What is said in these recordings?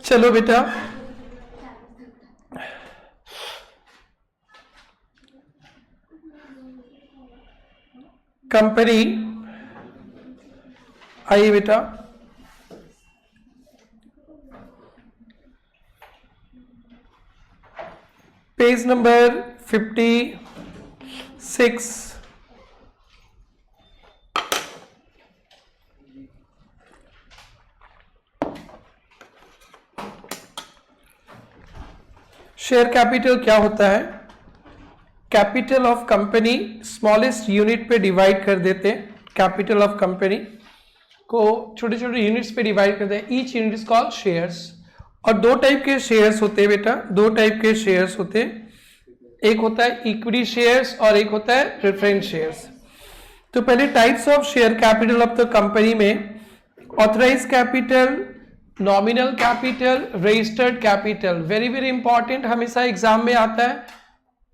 चलो बेटा, कंपनी, आइए बेटा, पेज नंबर 56। शेयर कैपिटल क्या होता है? Capital of company smallest unit पे डिवाइड कर देते हैं। कैपिटल ऑफ कंपनी को छोटे छोटे यूनिट्स पे डिवाइड करते हैं। Each unit is called shares. और दो टाइप के शेयर्स होते हैं बेटा, दो टाइप के शेयर्स होते हैं। एक होता है इक्विटी शेयर्स और एक होता है प्रेफरेंस शेयर्स। तो पहले types of share capital of the company में authorise capital, nominal capital, registered capital. Very very important, हमेशा एग्जाम में आता है।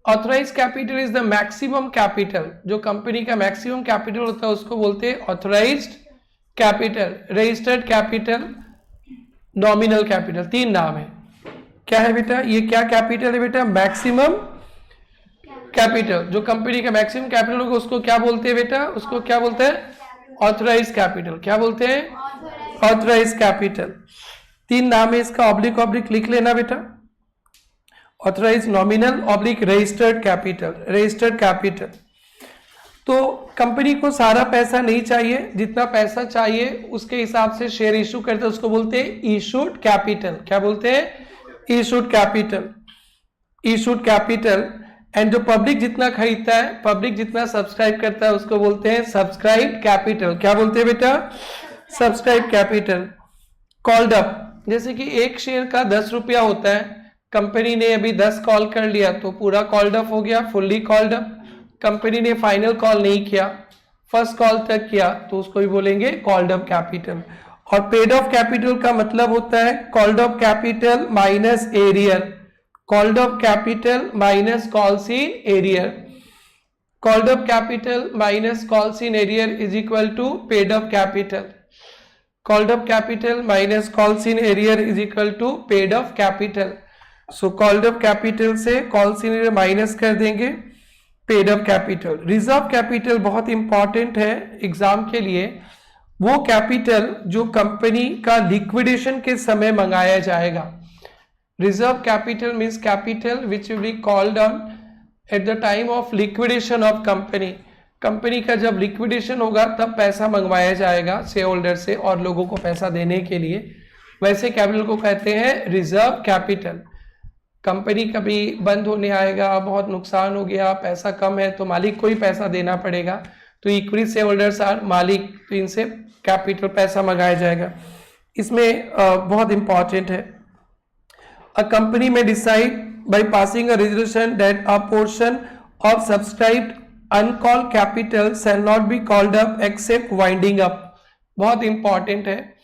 Authorise capital is the maximum capital, जो कंपनी का मैक्सिमम कैपिटल होता है उसको बोलते हैं authorised capital. Registered capital, nominal capital, तीन नाम है। क्या है बेटा? ये क्या कैपिटल है बेटा? Maximum capital. जो कंपनी का मैक्सिमम कैपिटल होगा उसको क्या बोलते हैं बेटा? उसको क्या बोलते हैं? Authorise capital. क्या बोलते हैं? Authorise capital. तीन नाम है इसका, ऑब्लिक ऑब्लिक लिख लेना बेटा। Authorise, nominal, oblique registered capital. Registered capital. तो कंपनी को सारा पैसा नहीं चाहिए, जितना पैसा चाहिए उसके हिसाब से शेयर इशू करते हैं, उसको बोलते हैं इशूड कैपिटल। क्या बोलते हैं? Issued capital. Issued capital. And जो पब्लिक जितना खरीदता है, पब्लिक जितना सब्सक्राइब करता है उसको बोलते हैं सब्सक्राइब कैपिटल। क्या बोलते हैं बेटा? Subscribe capital. कॉल्ड अप, जैसे कि एक शेयर का 10 रुपया होता है, कंपनी ने अभी 10 कॉल कर लिया तो पूरा कॉल्ड अप हो गया, फुल्ली कॉल्ड अप। कंपनी ने फाइनल कॉल नहीं किया, फर्स्ट कॉल तक किया, तो उसको भी बोलेंगे कॉल्ड अप कैपिटल। और पेड ऑफ कैपिटल का मतलब होता है called up capital minus arrear. Called up capital minus calls in arrear. Called up capital minus calls in arrear is equal to paid up capital. Called up capital minus calls in arrear is equal to paid up capital. So called up capital से calls in arrear minus कर देंगे, paid up capital. Reserve capital बहुत important है exam के लिए। वो capital जो company का लिक्विडेशन के समय मंगाया जाएगा। Reserve capital means capital which will be called on at the time of liquidation of company. Company का जब लिक्विडेशन होगा तब पैसा मंगवाया जाएगा शेयर होल्डर से और लोगों को पैसा देने के लिए। वैसे कैपिटल को कहते हैं रिजर्व कैपिटल। कंपनी कभी बंद होने आएगा, बहुत नुकसान हो गया, पैसा कम है, तो मालिक को ही पैसा देना पड़ेगा, तो इक्विटी शेयर होल्डर्स आर मालिक, तो इनसे कैपिटल पैसा मंगाया जाएगा। इसमें बहुत इंपॉर्टेंट है। A company may decide by passing a resolution that a portion of subscribed uncalled capital shall not be called up except winding up। बहुत इंपॉर्टेंट है।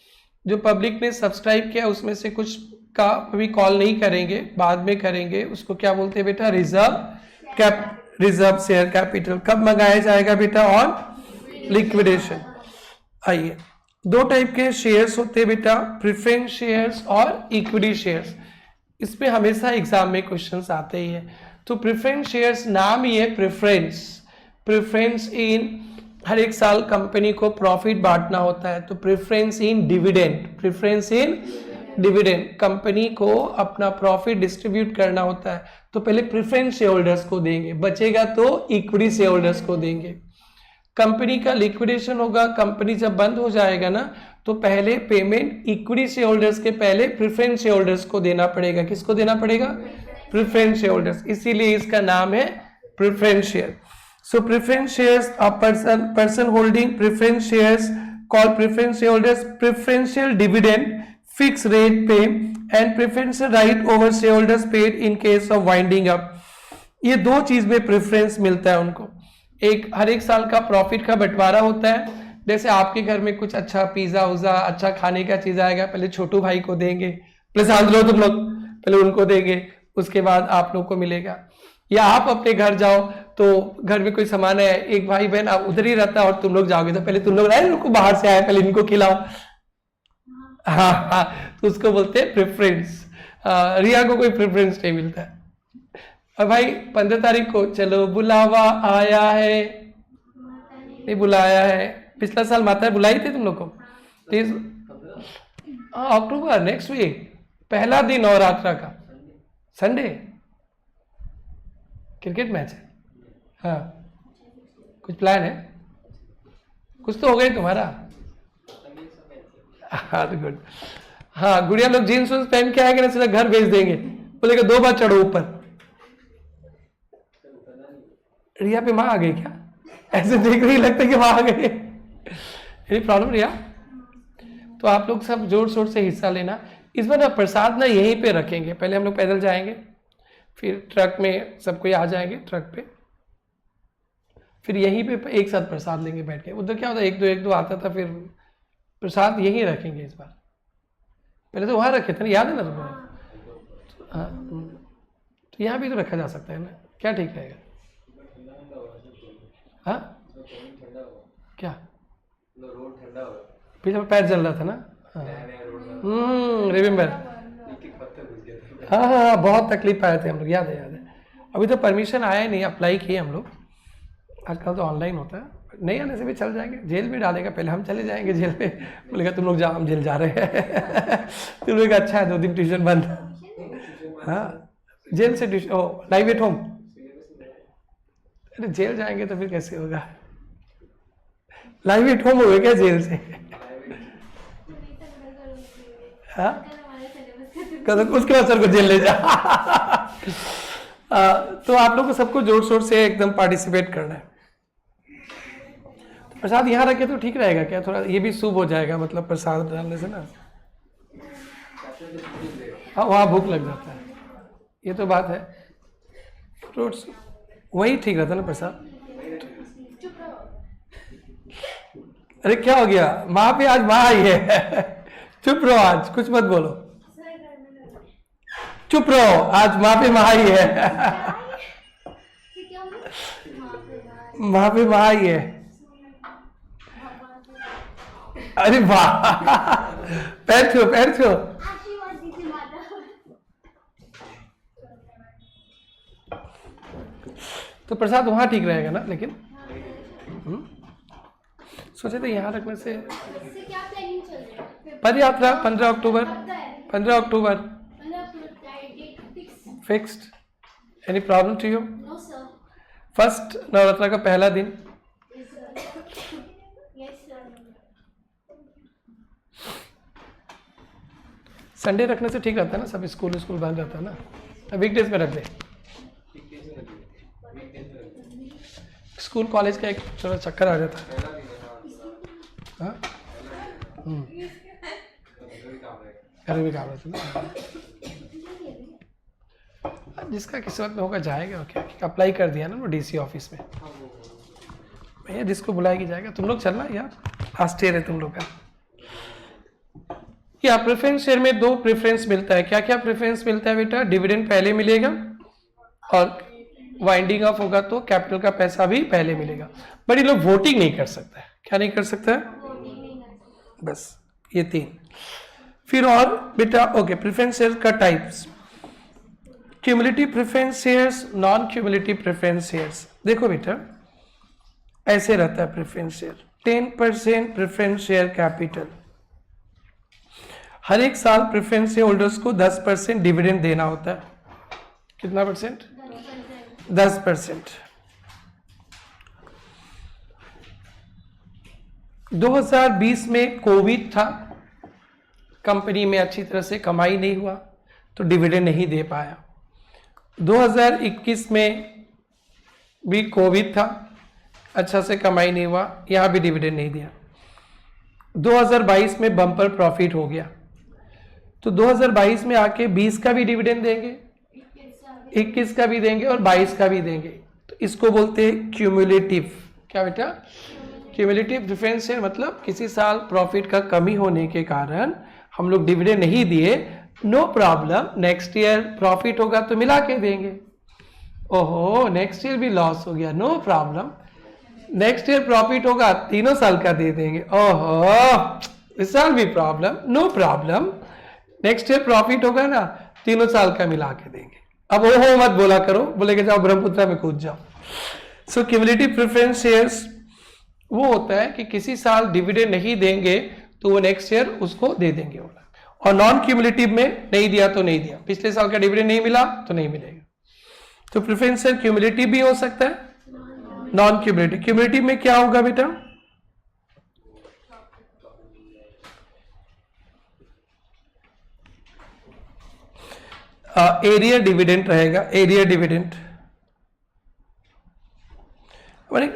जो पब्लिक ने सब्सक्राइब किया उसमें से कुछ का भी कॉल नहीं करेंगे, बाद में करेंगे, उसको क्या बोलते हैं बेटा? Reserve share capital. कब मंगाया जाएगा बेटा? On liquidation. आइए, दो टाइप के शेयर्स होते हैं बेटा, प्रेफरेंस शेयर्स और इक्विटी शेयर्स। इसमें हमेशा एग्जाम में क्वेश्चंस आते ही है। तो प्रेफरेंस शेयर्स, नाम ही है प्रेफरेंस। प्रेफरेंस इन, हर एक साल कंपनी को प्रॉफिट बांटना होता है, तो preference in dividend. Preference in dividend, company को अपना प्रॉफिट डिस्ट्रीब्यूट करना होता है, तो पहले प्रेफरेंस शेयर होल्डर्स को देंगे, बचेगा तो इक्विटी शेयर होल्डर्स को देंगे। कंपनी का लिक्विडेशन होगा, कंपनी जब बंद हो जाएगा ना, तो पहले पेमेंट इक्विटी शेयर होल्डर्स के पहले प्रेफरेंस शेयर होल्डर्स को देना पड़ेगा। किसको देना पड़ेगा? प्रेफरेंस शेयर होल्डर्स, इसीलिए इसका नाम है preference share. So preference shares, a person holding preference shares called preference share holders, preferential dividend, fix rate pay and preferential right over share holders paid in case of winding up. ये दो चीज में preference मिलता है उनको। एक, हर एक साल का प्रॉफिट का बंटवारा होता है। जैसे आपके घर में कुछ अच्छा पिज्जा उजा अच्छा खाने का चीज आएगा, पहले छोटू भाई को देंगे, प्लस लो तुम लोग, पहले उनको देंगे, उसके बाद आप लोग को मिलेगा। या आप अपने घर जाओ तो घर में कोई सामान है, एक भाई बहन आप उधर ही रहता है और तुम लोग जाओगे तो पहले तुम लोग आए, उनको बाहर से आए, पहले इनको खिलाओ। हाँ हाँ, तो उसको बोलते हैं प्रेफरेंस। रिया को कोई प्रेफरेंस नहीं मिलता है। और भाई 15 तारीख को चलो बुलावा आया है, नहीं बुलाया है, पिछला साल माता बुलाई थी तुम लोग को। अक्टूबर नेक्स्ट वीक, पहला दिन नवरात्रा का संडे, क्रिकेट मैच है। हाँ, कुछ प्लान है? कुछ तो हो गई तुम्हारा। हाँ तो गुड। हाँ, गुड़िया लोग जीन्स वीन्स पहन के आएंगे ना, सीधा घर भेज देंगे, बोलेगा 2 बार चढ़ो ऊपर। रिया पे माँ आ गई क्या? ऐसे देख रही लगता है कि माँ आ गई। एनी प्रॉब्लम रिया? तो आप लोग सब जोर शोर से हिस्सा लेना। इस बार ना प्रसाद ना यहीं पे रखेंगे, पहले हम लोग पैदल जाएंगे, फिर ट्रक में सब कोई आ जाएंगे ट्रक पे, फिर यहीं पे एक साथ प्रसाद लेंगे बैठ के। उधर क्या होता है, एक दो आता था, फिर प्रसाद यहीं रखेंगे इस बार। पहले तो वहाँ रखे थे ना, याद है ना तुम्हें? हाँ, तो यहाँ भी तो रखा जा सकता है ना, क्या ठीक रहेगा? हाँ क्या? पीछे पैर जल रहा था ना। हाँ रिमेम्बर। हाँ हाँ, बहुत तकलीफ आए थे हम लोग, याद है। अभी तो परमिशन आया ही नहीं, अप्लाई किए हम लोग। आजकल तो ऑनलाइन होता है, नहीं आने से भी चल जाएंगे। जेल भी डालेगा, पहले हम चले जाएंगे जेल पे, बोलेगा तुम लोग जाओ, हम जेल जा रहे हैं। तुम लोग अच्छा है 2 दिन ट्यूशन बंद। हाँ, जेल से ट्यूशन लाइव एट होम। अरे जेल जाएंगे तो फिर कैसे होगा? लाइव एट होम होगा क्या जेल से? हाँ, उसके बाद सर को जेल ले जा। तो आप लोग को सबको जोर शोर से एकदम पार्टिसिपेट करना है। प्रसाद यहाँ रखे तो ठीक रहेगा क्या? थोड़ा ये भी शुभ हो जाएगा, मतलब प्रसाद डालने से ना। हाँ, वहाँ भूख लग जाता है, ये तो बात है। फ्रूट्स वही ठीक रहता है ना प्रसाद। अरे क्या हो गया? माँ पे आज माँ आई है। चुप रहो, आज कुछ मत बोलो, चुप रहो, आज माँ पे माँ आई है। माँ पे माँ आई है। अरे वाह, पैर छो, पैर छो। तो प्रसाद वहां ठीक रहेगा ना, लेकिन सोचे थे यहाँ रखने से। पद यात्रा 15 October, 15 October fixed. Any problem to you? First Navratra का पहला दिन। संडे रखने से ठीक रहता है ना, सब स्कूल बंद रहता है ना। वीकडेज में रख दे। स्कूल कॉलेज का एक थोड़ा चक्कर आ जाता है। हाँ, घर में काम रहता है ना। जिसका किस्मत में होगा जाएगा, और क्या, अप्लाई कर दिया ना वो डीसी ऑफिस में भैया, जिसको बुलाएगी जाएगा। तुम लोग चलना यार, लास्ट ईयर है तुम लोग का। या प्रेफरेंस शेयर में 2 प्रेफरेंस मिलता है। क्या क्या प्रेफरेंस मिलता है बेटा? डिविडेंड पहले मिलेगा, और वाइंडिंग ऑफ होगा तो कैपिटल का पैसा भी पहले मिलेगा। बट ये लोग वोटिंग नहीं कर सकता है। क्या नहीं कर सकता है? बस ये 3। फिर और बेटा ओके, प्रेफरेंस शेयर का types, cumulative preference shares, non cumulative preference shares. देखो बेटा ऐसे रहता है preference share. 10% preference share capital, हर एक साल प्रेफरेंस शेयर होल्डर्स को 10% डिविडेंड देना होता है। कितना परसेंट? 10%। 2020 में कोविड था, कंपनी में अच्छी तरह से कमाई नहीं हुआ तो डिविडेंड नहीं दे पाया। 2021 में भी कोविड था, अच्छा से कमाई नहीं हुआ, यहाँ भी डिविडेंड नहीं दिया। 2022 में बम्पर प्रॉफिट हो गया, तो 2022 में आके 20 का भी डिविडेंड देंगे, 21 का भी देंगे और 22 का भी देंगे। तो इसको बोलते हैं क्यूमुलेटिव। क्या बेटा? क्यूमुलेटिव प्रेफरेंस शेयर, मतलब किसी साल प्रॉफिट का कमी होने के कारण हम लोग डिविडेंड नहीं दिए, no problem, next year profit होगा तो मिला के देंगे। ओहो, नेक्स्ट ईयर भी लॉस हो गया, no problem, next year profit होगा 3 साल का दे देंगे। ओहो, इस साल भी problem, no problem, next year profit होगा ना, तीनों साल का मिला के देंगे। अब वो मत बोला करो, बोलेगे जाओ ब्रह्मपुत्रा में कूद जाओ। सो क्यूमुलेटिव प्रेफरेंस शेयर्स वो होता है कि किसी साल डिविडेंड नहीं देंगे तो वो नेक्स्ट ईयर उसको दे देंगे, और नॉन क्यूमुलेटिव में नहीं दिया तो नहीं दिया, पिछले साल का डिविडेंड नहीं मिला तो नहीं मिलेगा। तो प्रेफरेंस शेयर क्यूमुलेटिव भी हो सकता है, नॉन क्यूमुलेटिव। क्यूमुलेटिव में क्या होगा बेटा, एरिया डिविडेंड रहेगा, एरिया डिविडेंड।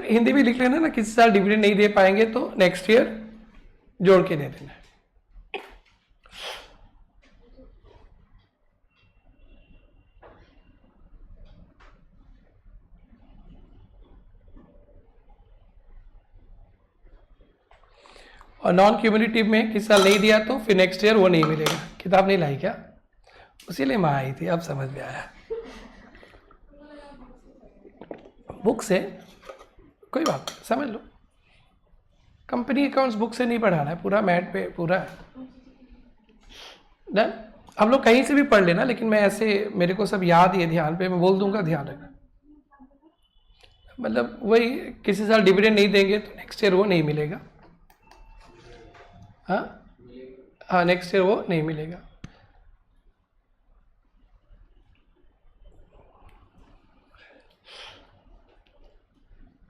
हिंदी में लिख लेना ना, किसी साल डिविडेंड नहीं दे पाएंगे तो नेक्स्ट ईयर जोड़ के दे देना। और नॉन क्यूमुलेटिव में किसी साल नहीं दिया तो फिर नेक्स्ट ईयर वो नहीं मिलेगा। किताब नहीं लाई क्या? उसीलिए मैं आई थी, अब समझ में आया। बुक से कोई बात नहीं, समझ लो। कंपनी अकाउंट्स बुक से नहीं पढ़ाना है, पूरा मैट पे पूरा है डन। हम लोग कहीं से भी पढ़ लेना, लेकिन मैं ऐसे मेरे को सब याद ही है, ध्यान पे मैं बोल दूंगा, ध्यान रखना। मतलब वही किसी साल डिविडेंड नहीं देंगे तो नेक्स्ट ईयर वो नहीं मिलेगा। हाँ नेक्स्ट ईयर वो नहीं मिलेगा।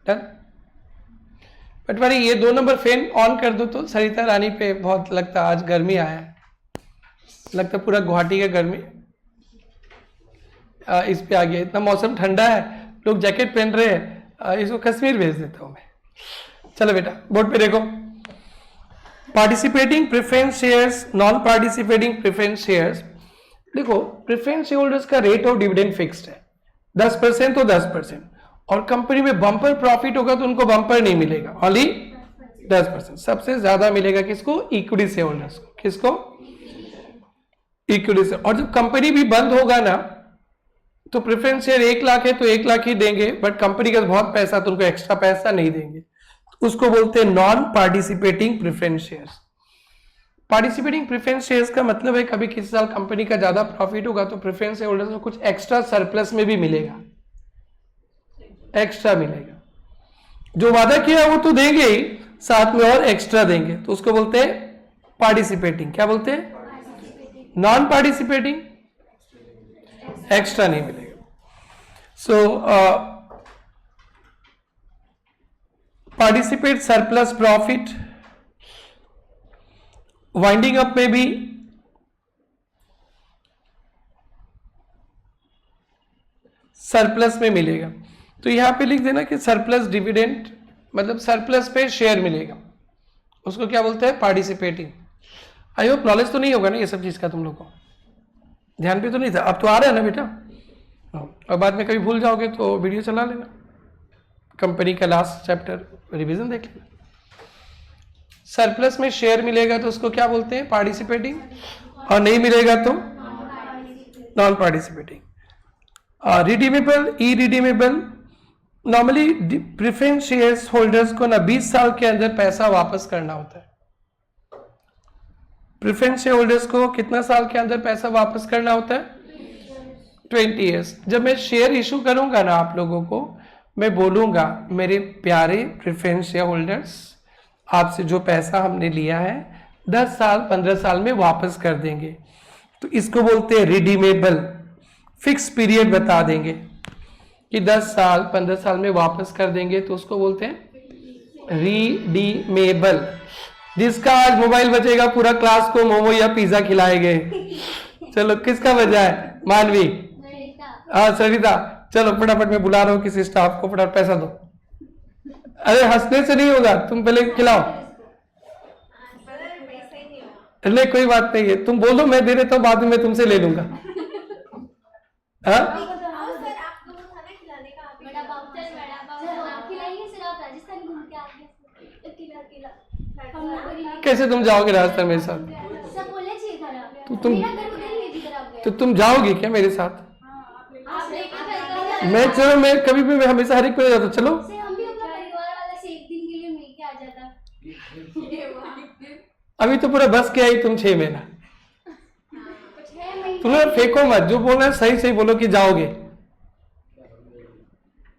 डन। बट भाई ये 2 नंबर फैन ऑन कर दो तो सरिता रानी पे बहुत लगता, आज गर्मी आया है, लगता पूरा गुवाहाटी का गर्मी इस पे आ गया। इतना मौसम ठंडा है, लोग जैकेट पहन रहे हैं, इसको कश्मीर भेज देता हूं मैं। चलो बेटा बोर्ड पे देखो, participating preference shares, non participating preference shares. देखो प्रेफरेंस शेयर होल्डर्स का रेट ऑफ डिविडेंड फिक्स्ड है 10% तो 10%, और कंपनी में बम्पर प्रॉफिट होगा तो उनको बम्पर नहीं मिलेगा, ओनली 10%। सबसे ज्यादा मिलेगा किसको? इक्विटी शेयर होल्डर्स को। किसको? इक्विटी से। और जब कंपनी भी बंद होगा ना तो प्रेफरेंस शेयर 1 लाख है तो 1 लाख ही देंगे, बट कंपनी का बहुत पैसा तो उनको एक्स्ट्रा पैसा नहीं देंगे, उसको बोलते हैं non participating preference shares. Participating preference shares का मतलब है कभी किसी साल कंपनी का ज्यादा प्रॉफिट होगा तो प्रेफरेंस शेयर होल्डर्स को कुछ एक्स्ट्रा सरप्लस में भी मिलेगा, एक्स्ट्रा मिलेगा। जो वादा किया वो तो देंगे ही, साथ में और एक्स्ट्रा देंगे, तो उसको बोलते हैं पार्टिसिपेटिंग। क्या बोलते हैं? नॉन पार्टिसिपेटिंग, एक्स्ट्रा नहीं मिलेगा। सो participate surplus profit, winding up में भी सरप्लस में मिलेगा। तो यहां पे लिख देना कि सरप्लस डिविडेंड, मतलब सरप्लस पे शेयर मिलेगा, उसको क्या बोलते हैं? पार्टिसिपेटिंग। आई होप नॉलेज तो नहीं होगा ना ये सब चीज का, तुम लोग को ध्यान पे तो नहीं था, अब तो आ रहा है ना बेटा। और बाद में कभी भूल जाओगे तो वीडियो चला लेना, कंपनी का लास्ट चैप्टर रिवीजन देख लेना। सरप्लस में शेयर मिलेगा तो उसको क्या बोलते हैं? पार्टिसिपेटिंग, और नहीं मिलेगा तो non participating. Redeemable, irredeemable, normally preference shares holders को ना 20 साल के अंदर पैसा वापस करना होता है। प्रेफरेंस शेयर होल्डर्स को कितना साल के अंदर पैसा वापस करना होता है? 20 ईयर्स। जब मैं शेयर इशू करूंगा ना आप लोगों को, मैं बोलूंगा मेरे प्यारे प्रेफरेंस शेयर होल्डर्स, आपसे जो पैसा हमने लिया है 10 साल 15 साल में वापस कर देंगे, तो इसको बोलते हैं रिडीमेबल। फिक्स पीरियड बता देंगे कि 10 साल 15 साल में वापस कर देंगे, तो उसको बोलते हैं रिडीमेबल। जिसका आज मोबाइल बचेगा पूरा क्लास को मोमो या पिज्जा खिलाएंगे। चलो किसका बजा है? मानवी, हाँ सरिता, चलो फटाफट मैं बुला रहा हूँ किसी स्टाफ को, फटाफट पैसा दो। अरे हंसने से नहीं होगा, तुम पहले खिलाओ। नहीं कोई बात नहीं है, तुम बोलो मैं दे देता हूँ, बाद में मैं तुमसे ले लूंगा। हाँ कैसे तुम जाओगे राजस्थान मेरे साथ? तो तुम जाओगी क्या मेरे साथ? मैं चलो, मैं कभी भी, मैं हमेशा हर एक को जाता। चलो अभी तो पूरा बस के आई तुम 6 महीना। तुम लोग फेंको मत, जो बोलना है सही सही बोलो कि जाओगे,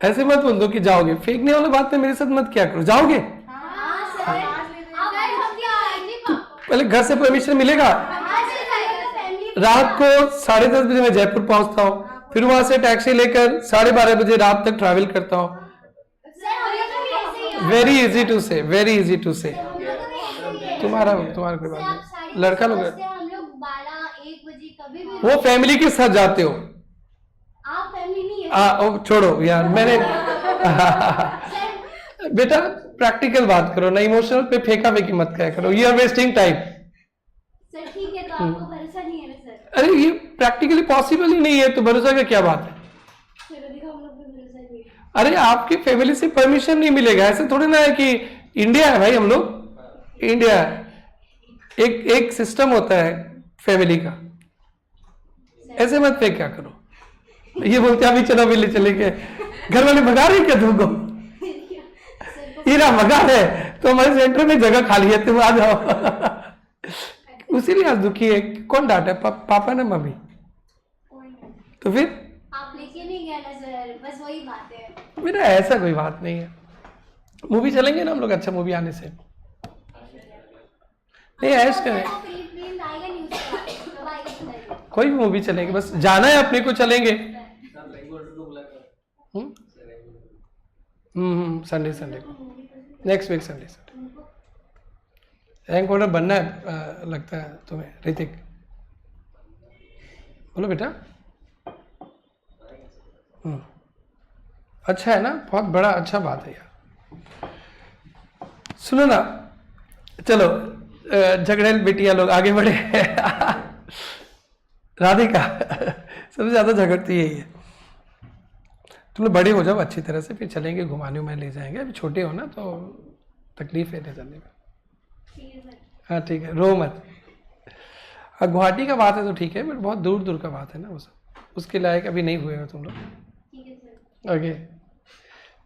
ऐसे मत बोल दो कि जाओगे। फेंकने वाला बात में मेरे साथ मत क्या करो, जाओगे। पहले घर से परमिशन मिलेगा। रात को 10:30 बजे मैं जयपुर पहुंचता हूँ, फिर वहां से टैक्सी लेकर 12:30 बजे रात तक ट्रैवल करता हूँ। वेरी इजी टू से, वेरी इजी टू से। तुम्हारा कोई बात नहीं, लड़का लोग हम लोग 12-1 बजे कभी भी वो फैमिली के साथ जाते हो। आप फैमिली नहीं है। छोड़ो यार, मैंने बेटा प्रैक्टिकल बात करो ना, इमोशनल पे फेंका फेंकी मत क्या करो, you are wasting time. Sir ठीक है, तो आपको भरोसा नहीं है ना सर? अरे ये प्रैक्टिकली पॉसिबल ही नहीं है, तो भरोसा का क्या बात है। चलो देखो, हम लोग को भरोसा नहीं है। अरे आपकी फैमिली से परमिशन नहीं मिलेगा, ऐसे थोड़ी ना है कि इंडिया है भाई, हम लोग इंडिया है, एक सिस्टम होता है फैमिली का। ऐसे मत फेंक क्या करो। ये बोलते अभी चलो अभी ले चले गए, घर वाले भगा रहे क्या तुमको? हीरा भगा रहे तो हमारे सेंटर में जगह खाली है, तुम आ जाओ। उसीलिए आज दुखी है। कौन डांटे, पापा ने मम्मी? तो फिर आप लेके नहीं गए ना सर, बस वही बात है। मेरा ऐसा कोई बात नहीं है। मूवी चलेंगे ना हम लोग, अच्छा मूवी आने से नहीं ऐश करें, कोई भी मूवी चलेंगे, बस जाना है अपने को, चलेंगे। संडे को, next week Sunday. Rank holder बनना है लगता है तुम्हें, ऋतिक? बोलो बेटा। अच्छा है ना, बहुत बड़ा अच्छा बात है यार। सुनो ना, चलो झगड़ेल बेटियां लोग आगे बढ़े। राधिका सबसे ज्यादा झगड़ती है ये। तुम लोग बड़े हो जाओ अच्छी तरह से, फिर चलेंगे घुमाने में ले जाएंगे। अभी छोटे हो ना तो तकलीफ है ले जाने में। हाँ ठीक है, रो मत। हाँ गुवाहाटी का बात है तो ठीक है, बट बहुत दूर दूर का बात है ना, वो सब उसके लायक अभी नहीं हुए हो तुम लोग। ओके,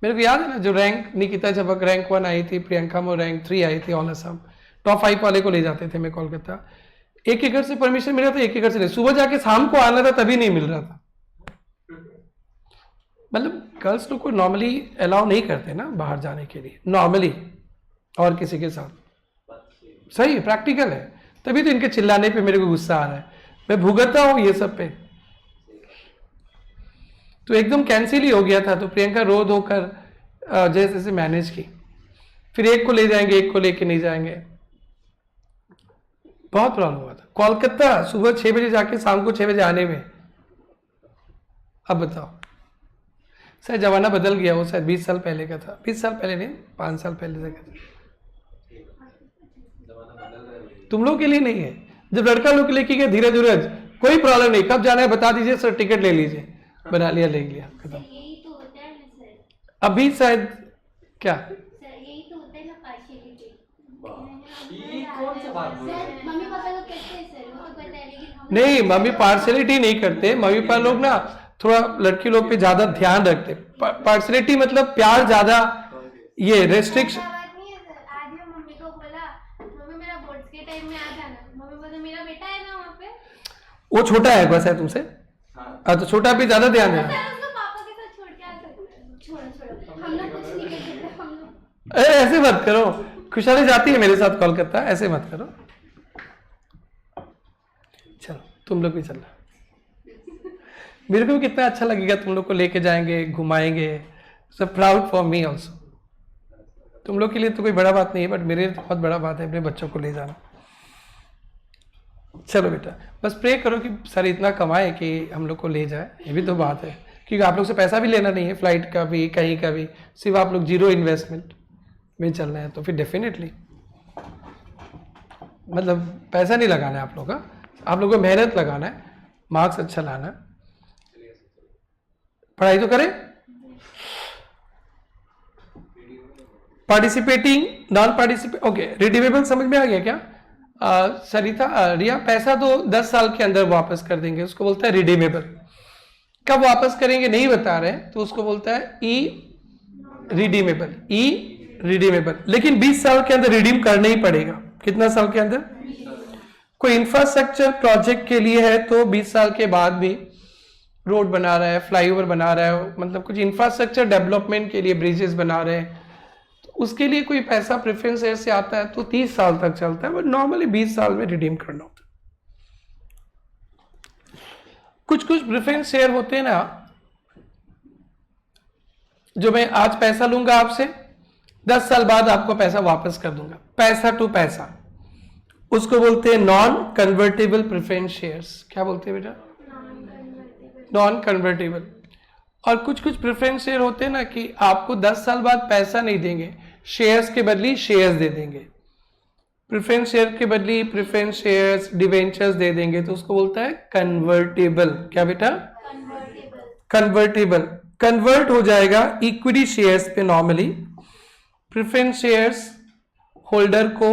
मेरे को याद है ना जो रैंक निकिता झपक रैंक 1 आई थी, प्रियंका मो रैंक 3 आई थी, ऑल असम टॉप 5 वाले को ले जाते थे मैं कोलकाता। एक घर से परमिशन मिल रहा था, एक घर से नहीं, सुबह जाके शाम को आना था तभी नहीं मिल रहा था। मतलब गर्ल्स लोग को नॉर्मली अलाउ नहीं करते ना बाहर जाने के लिए, नॉर्मली और किसी के साथ। सही प्रैक्टिकल है, तभी तो इनके चिल्लाने पे मेरे को गुस्सा आ रहा है। मैं भुगतता हूँ ये सब पे, तो एकदम कैंसिल ही हो गया था। तो प्रियंका रो धो कर जैसे जैसे मैनेज की, फिर एक को ले जाएंगे एक को लेके नहीं जाएंगे, बहुत प्रॉब्लम हुआ था। कोलकाता सुबह 6 बजे जाके शाम को 6 बजे आने में। अब बताओ, शायद जमाना बदल गया, वो शायद 20 साल पहले का था। 20 साल पहले नहीं, 5 साल पहले का था। तुम लोग के लिए नहीं है। जब लड़का लोग लेके गए धीरे धीरज, कोई प्रॉब्लम नहीं, कब जाना है बता दीजिए सर, टिकट ले लीजिए, बना लिया ले लिया खत्म। यही तो होता है ना सर। अभी शायद क्या सर यही तो होता है ना, पार्शियलिटी। कौन सा बात बोल रहे हैं? सर मम्मी पापा लोग कहते हैं सर, वो तो पता है, लेकिन हम नहीं, मम्मी पार्शलिटी नहीं करते। मम्मी पापा लोग ना थोड़ा लड़की लोग पे ज्यादा ध्यान रखते। पार्शलिटी मतलब प्यार ज्यादा, ये रेस्ट्रिक्शन। बात नहीं है सर। आज मैं मम्मी को बोला, मम्मी मेरा बोर्ड्स के टाइम में आ जाना। मम्मी बोला मेरा बेटा है ना वहाँ पे। वो छोटा है बस है तुमसे, हाँ तो छोटा पे ज्यादा ध्यान देना। सर उसको पापा के साथ छोड़ के आ सकते हैं। छोड़ो हम लोग कुछ नहीं कर सकते हम लोग। अरे ऐसे मत करो, खुशहाली जाती है मेरे साथ कोलकाता, ऐसे मत करो। चलो तुम लोग भी चलना, मेरे को भी कितना अच्छा लगेगा, तुम लोग को लेके जाएंगे घुमाएंगे। So proud for me also. तुम लोग के लिए तो कोई बड़ा बात नहीं है, बट मेरे लिए तो बहुत बड़ा बात है अपने बच्चों को ले जाना। चलो बेटा, बस प्रे करो कि सर इतना कमाए कि हम लोग को ले जाए, ये भी तो बात है। क्योंकि आप लोग से पैसा भी लेना नहीं है, फ्लाइट का भी कहीं का भी, सिर्फ आप लोग 0 इन्वेस्टमेंट में चलना है, तो फिर डेफिनेटली मतलब पैसा नहीं लगाना है आप लोग का, आप लोग को मेहनत लगाना है, मार्क्स अच्छा लाना है, पढ़ाई तो करें। Participating non participate, okay redeemable समझ में आ गया क्या? सरिता रिया, पैसा तो 10 साल के अंदर वापस कर देंगे, उसको बोलता है रिडीमेबल। कब वापस करेंगे नहीं बता रहे, तो उसको बोलता है ई रिडीमेबल। लेकिन 20 साल के अंदर रिडीम करना ही पड़ेगा, कितना साल के अंदर? कोई इंफ्रास्ट्रक्चर प्रोजेक्ट के लिए है तो 20 साल के बाद भी रोड बना रहा है, फ्लाईओवर बना रहा है, मतलब कुछ इंफ्रास्ट्रक्चर डेवलपमेंट के लिए ब्रिजेस बना रहे हैं, तो उसके लिए कोई पैसा प्रेफरेंस शेयर से आता है तो 30 साल तक चलता है, बट नॉर्मली 20 साल में रिडीम करना होता है। कुछ कुछ प्रेफरेंस शेयर होते हैं ना, जो मैं आज पैसा लूंगा आपसे, 10 साल बाद आपको पैसा वापस कर दूंगा, पैसा टू पैसा, उसको बोलते हैं नॉन कन्वर्टेबल प्रेफरेंस शेयर्स। क्या बोलते हैं बेटा? Non convertible. और कुछ कुछ प्रेफरेंस शेयर होते हैं ना कि आपको 10 साल बाद पैसा नहीं देंगे, शेयर्स के बदली शेयर्स दे देंगे, प्रेफरेंस शेयर के बदली प्रेफरेंस शेयर्स, डिवेंचर्स दे देंगे, तो उसको बोलता है कन्वर्टेबल। क्या बेटा? कन्वर्टेबल। कन्वर्ट हो जाएगा इक्विटी शेयर्स पे नॉर्मली। प्रेफरेंस शेयर्स होल्डर को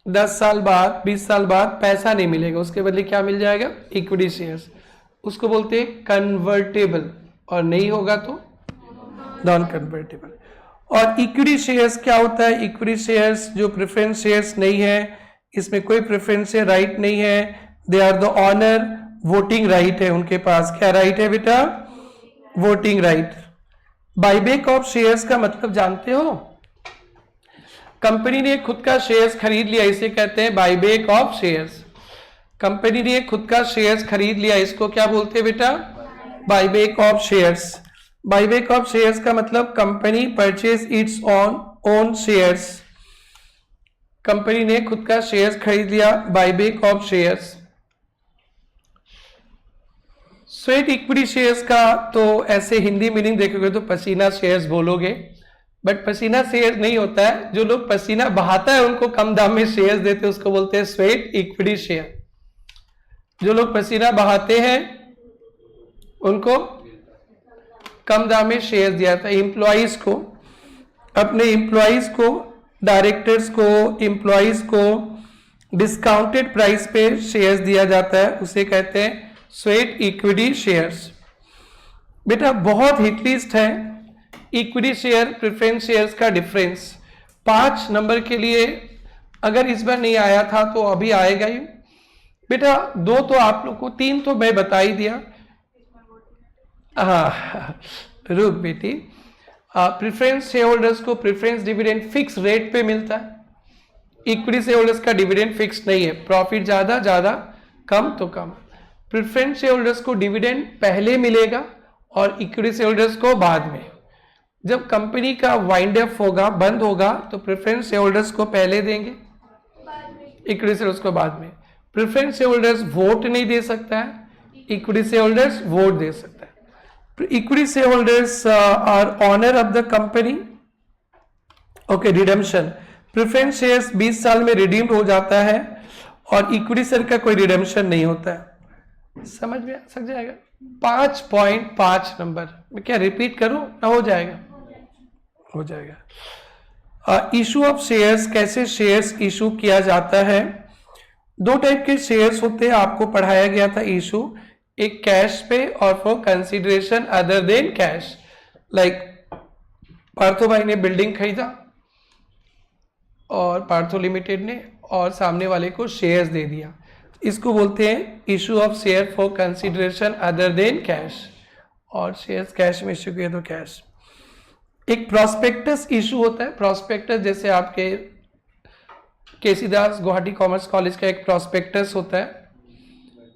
10 साल बाद, 20 साल बाद पैसा नहीं मिलेगा, उसके बदले क्या मिल जाएगा? इक्विटी शेयर्स, उसको बोलते हैं कन्वर्टेबल। और नहीं होगा तो नॉन कन्वर्टेबल। और इक्विटी शेयर्स क्या होता है? इक्विटी शेयर्स जो प्रेफरेंस शेयर्स नहीं है, इसमें कोई प्रेफरेंस राइट नहीं है, they are the owner, voting right है उनके पास। क्या राइट है बेटा? Voting right. Buyback of shares का मतलब जानते हो? कंपनी ने खुद का शेयर्स खरीद लिया, इसे कहते हैं बाईबैक ऑफ शेयर्स। कंपनी ने खुद का शेयर्स खरीद लिया, इसको क्या बोलते हैं बेटा? Buyback of shares. Buyback of shares का मतलब company purchase its own shares. Company ने खुद का शेयर्स खरीद लिया, buyback of shares. Sweat equity shares का तो ऐसे हिंदी मीनिंग देखोगे तो पसीना शेयर्स बोलोगे, बट पसीना शेयर नहीं होता है। जो लोग पसीना बहाता है उनको कम दाम में शेयर्स देते हैं, उसको बोलते हैं स्वेट इक्विटी शेयर। जो लोग पसीना बहाते हैं उनको कम दाम में शेयर्स दिया था। एम्प्लॉइज को, अपने एम्प्लॉइज को, डायरेक्टर्स को, एम्प्लॉइज को डिस्काउंटेड प्राइस पे शेयर्स दिया जाता है, उसे कहते हैं स्वेट इक्विटी शेयर्स। बेटा बहुत हिट लिस्ट है इक्विटी शेयर प्रेफरेंस शेयर्स का डिफरेंस। 5 नंबर के लिए अगर इस बार नहीं आया था तो अभी आएगा ही बेटा। 2 तो आप लोग को, 3 तो मैं बता ही दिया। हाँ रुक बेटी, प्रेफरेंस शेयर होल्डर्स को प्रेफरेंस डिविडेंड फिक्स रेट पे मिलता है, इक्विटी शेयर होल्डर्स का डिविडेंड फिक्स नहीं है, प्रॉफिट ज्यादा ज्यादा, कम तो कम। प्रेफरेंस शेयर होल्डर्स को डिविडेंड पहले मिलेगा और इक्विटी शेयर होल्डर्स को बाद में। जब कंपनी का वाइंड अप होगा, बंद होगा, तो प्रेफरेंस शेयर होल्डर्स को पहले देंगे, इक्विटी शेयर होल्डर्स को बाद में। प्रेफरेंस शेयर होल्डर्स वोट नहीं दे सकता है, इक्विटी शेयर होल्डर्स वोट दे सकता है। Equity share holders are owner of the company. Okay, redemption, preference shares 20 साल में रिडीम्ड हो जाता है और इक्विटी शेयर का कोई रिडेम्पशन नहीं होता है। समझ में सक जाएगा? 5.5 नंबर मैं क्या रिपीट करूं ना? हो जाएगा, हो जाएगा। इशू ऑफ शेयर्स, कैसे शेयर्स इशू किया जाता है? 2 टाइप के शेयर्स होते हैं, आपको पढ़ाया गया था इशू, एक कैश पे और for consideration other than cash. Like Partho भाई ने बिल्डिंग खरीदा और पार्थो लिमिटेड ने, और सामने वाले को शेयर्स दे दिया, इसको बोलते हैं issue of share for consideration other than cash. और शेयर्स कैश में इशू किया तो कैश। एक प्रॉस्पेक्टस इशू होता है। प्रॉस्पेक्टस जैसे आपके केसीदास गुवाहाटी कॉमर्स कॉलेज का एक प्रॉस्पेक्टस होता है,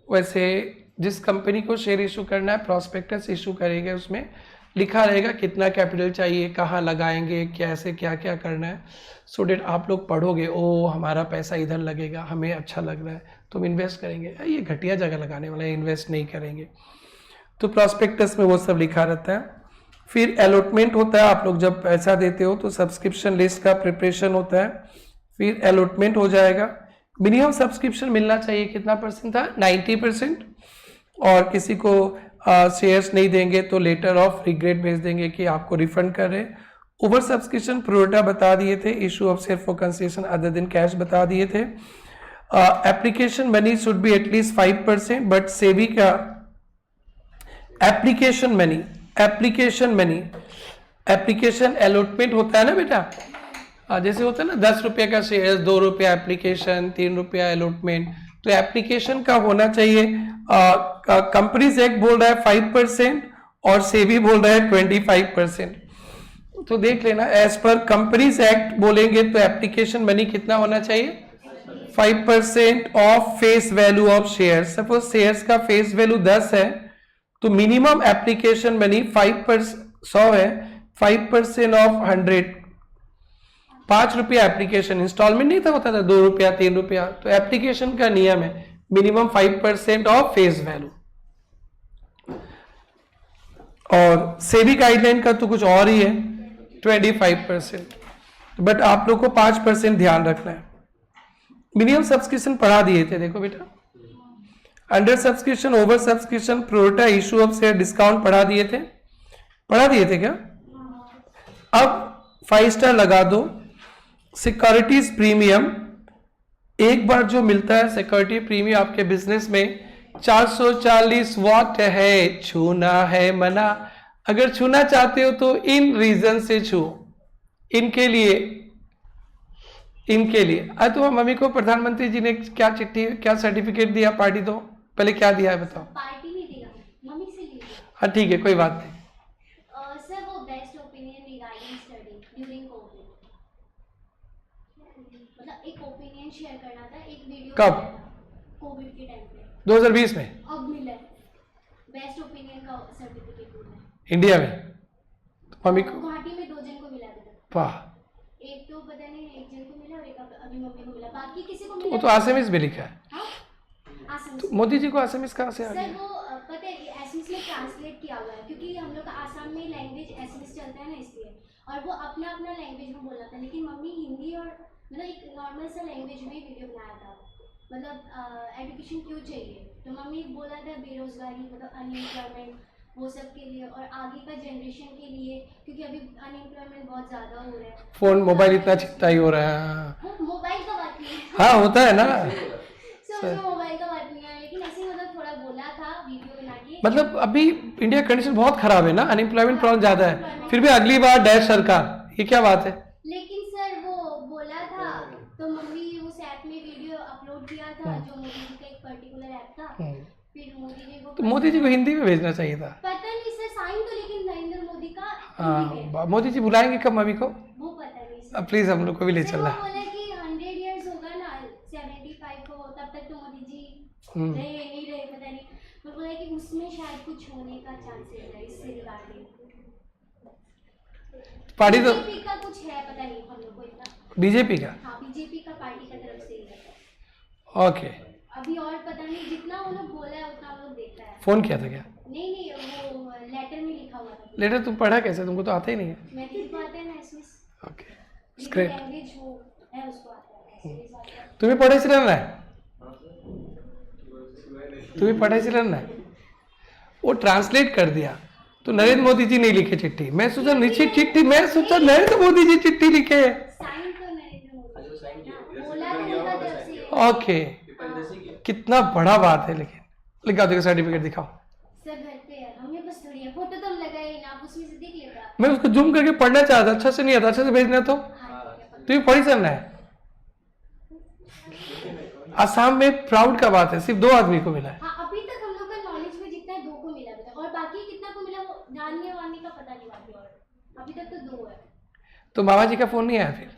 वैसे जिस कंपनी को शेयर इशू करना है प्रॉस्पेक्टस इशू करेंगे, उसमें लिखा रहेगा कितना कैपिटल चाहिए, कहाँ लगाएंगे, कैसे क्या क्या करना है। सो डेट आप लोग पढ़ोगे, ओ हमारा पैसा इधर लगेगा, हमें अच्छा लग रहा है, तुम इन्वेस्ट करेंगे, ये घटिया जगह लगाने वाला है, इन्वेस्ट नहीं करेंगे। तो प्रॉस्पेक्टस में वो सब लिखा रहता है। फिर अलॉटमेंट होता है, आप लोग जब पैसा देते हो तो सब्सक्रिप्शन लिस्ट का प्रिपरेशन होता है, फिर अलॉटमेंट हो जाएगा। मिनिमम सब्सक्रिप्शन मिलना चाहिए, कितना परसेंट था? 90%। और किसी को शेयर्स नहीं देंगे तो लेटर ऑफ रिग्रेट भेज देंगे कि आपको रिफंड कर रहे। ओवर सब्सक्रिप्शन प्रोटा बता दिए थे, issue of share for consideration other than cash बता दिए थे। Application money should be at least 5%, but SEBI का एप्लीकेशन मनी, एप्लीकेशन अलॉटमेंट होता है ना बेटा, जैसे होता है ना 10 रुपये का शेयर, 2 रुपया एप्लीकेशन, 3 रुपया अलॉटमेंट, तो एप्लीकेशन का होना चाहिए, कंपनीज एक्ट बोल रहा है 5% और सेबी बोल रहा है 25%। तो देख लेना, एज पर कंपनीज एक्ट बोलेंगे तो एप्लीकेशन मनी कितना होना चाहिए, 5% of face value of share. Suppose shares का फेस वैल्यू 10 है तो मिनिमम एप्लीकेशन मनी 100 है, 5% ऑफ 100, 5 रुपया एप्लीकेशन, इंस्टॉलमेंट नहीं था, होता था 2 रुपया 3 रुपया, तो एप्लीकेशन का नियम है मिनिमम 5% ऑफ फेस वैल्यू। और सेबी गाइडलाइन का तो कुछ और ही है 25%, बट आप लोग को 5% ध्यान रखना है। मिनिमम सब्सक्रिप्शन पढ़ा दिए थे, देखो बेटा, under subscription, over subscription, pro rata, issue of share, discount पढ़ा दिए थे क्या? अब 5 स्टार लगा दो। सिक्योरिटीज प्रीमियम, एक बार जो मिलता है सिक्योरिटी प्रीमियम आपके बिजनेस में 440 वॉट है, छूना है मना। अगर छूना चाहते हो तो इन रीजन से छू, इनके लिए। आज तो मम्मी को प्रधानमंत्री जी ने क्या चिट्ठी, क्या सर्टिफिकेट दिया, पार्टी दो, पहले क्या दिया है बताओ। पार्टी नहीं दिया, मम्मी से लिया। हाँ ठीक है, कोई बात नहीं। सर वो best opinion regarding study during Covid, मतलब एक ओपिनियन शेयर करना था, एक वीडियो। कब? कोविड के टाइम पे 2020 में। अब मिला बेस्ट ओपिनियन का सर्टिफिकेट मिला इंडिया में। तो मम्मी को गुवाहाटी में 2 जन को मिला था। वाह, एक तो पता नहीं, एक जन को मिला और एक अभी मम्मी को मिला, बाकी किसी को वो मिला। तो आसामीज में लिखा है। हाँ? आसाम तो मोदी जी को आसामीज कहाँ से आ सर गया? वो पता है कि एसएमएस में ट्रांसलेट किया हुआ है, क्योंकि हम लोग का आसाम में लैंग्वेज एसएमएस चलता है ना, इसलिए। और वो अपना अपना लैंग्वेज में बोला था, लेकिन मम्मी हिंदी और मतलब एक नॉर्मल सा लैंग्वेज में वीडियो बनाया था, मतलब एजुकेशन क्यों चाहिए। तो मम्मी बोला था बेरोजगारी, मतलब अनएम्प्लॉयमेंट, वो सब के लिए, और आगे का जनरेशन के लिए, क्योंकि अभी अनएम्प्लॉयमेंट बहुत ज़्यादा हो रहा है। फोन मोबाइल इतना चिपटा ही हो रहा है। वो मोबाइल का बात नहीं है। हाँ होता है ना। सर मोबाइल का बात नहीं है, लेकिन ऐसे मतलब थोड़ा बोला था वीडियो बना के। मतलब अभी इंडिया कंडीशन बहुत खराब है ना, अनएम्प्लॉयमेंट प्रॉब्लम ज्यादा है, फिर भी अगली बार डैश सरकार, ये क्या बात है? लेकिन सर वो बोला था तो मम्मी उस ऐप में वीडियो अपलोड किया था, जो मोदी जी का एक पर्टिकुलर ऐप था। फिर मोदी जी को, तो मोदी जी को हिंदी में भेजना चाहिए था। पता नहीं सर, साइन तो लेकिन नरेंद्र मोदी का हिंदी में। हाँ, मोदी जी बुलाएंगे कब मम्मी को? वो पता नहीं सर। प्लीज हम लोग को भी ले सर चलना। वो बोला कि 100 इयर्स होगा ना, 75 को, तब तक तो मोदी जी रहे नहीं रहे पता नहीं। वो बोला कि उसमें शायद कुछ होने का चांसेस है, इससे रिगार्डिंग पार्टी तो बीजेपी का कुछ है, पता नहीं हम लोग को इतना। बीजेपी का? हाँ बीजेपी का पार्टी की तरफ से ही है। ओके, अभी और पता नहीं, जितना वो लोग बोला है उतना हम लोग देखा है। फोन किया था क्या? नहीं वो लेटर में लिखा हुआ था। लेटर तुम पढ़ा कैसे, तुमको तो आता ही नहीं है। मैं तो आता है ना एसएमएस। Okay great. लैंग्वेज वो है, उसको आता है एसएमएस आता है। तुम्हें पढ़ाई से रहना है, तुम्हें पढ़ाई से रहना है। वो ट्रांसलेट कर दिया तो नरेंद्र मोदी जी नहीं लिखे चिट्ठी, मैं सोचा नीचे चिट्ठी, मैं सोचा नरेंद्र मोदी जी चिट्ठी लिखे। साइन तो नरेंद्र मोदी बोला था उनका तरफ से। ओके, कितना बड़ा बात है। लेकिन दिखाओ, देखो सर्टिफिकेट दिखाओ। सर घर पे है, हमें बस थोड़ी है, फोटो तो हम लगाए ही ना, आप उसमें से देख लेगा। मैं उसको जूम करके पढ़ना चाहता, अच्छा से नहीं आता, अच्छे से भेजना। तो तुम्हें पढ़ी चलना है। आसाम में प्राउड का बात है, सिर्फ 2 आदमी को मिला है। हाँ अभी तक हम लोग का नॉलेज में जितना है 2 को मिला था, और बाकी कितना को मिला वो जानने वाने का पता नहीं, बाकी और अभी तक तो 2 है। तो मामा जी का फोन नहीं आया फिर?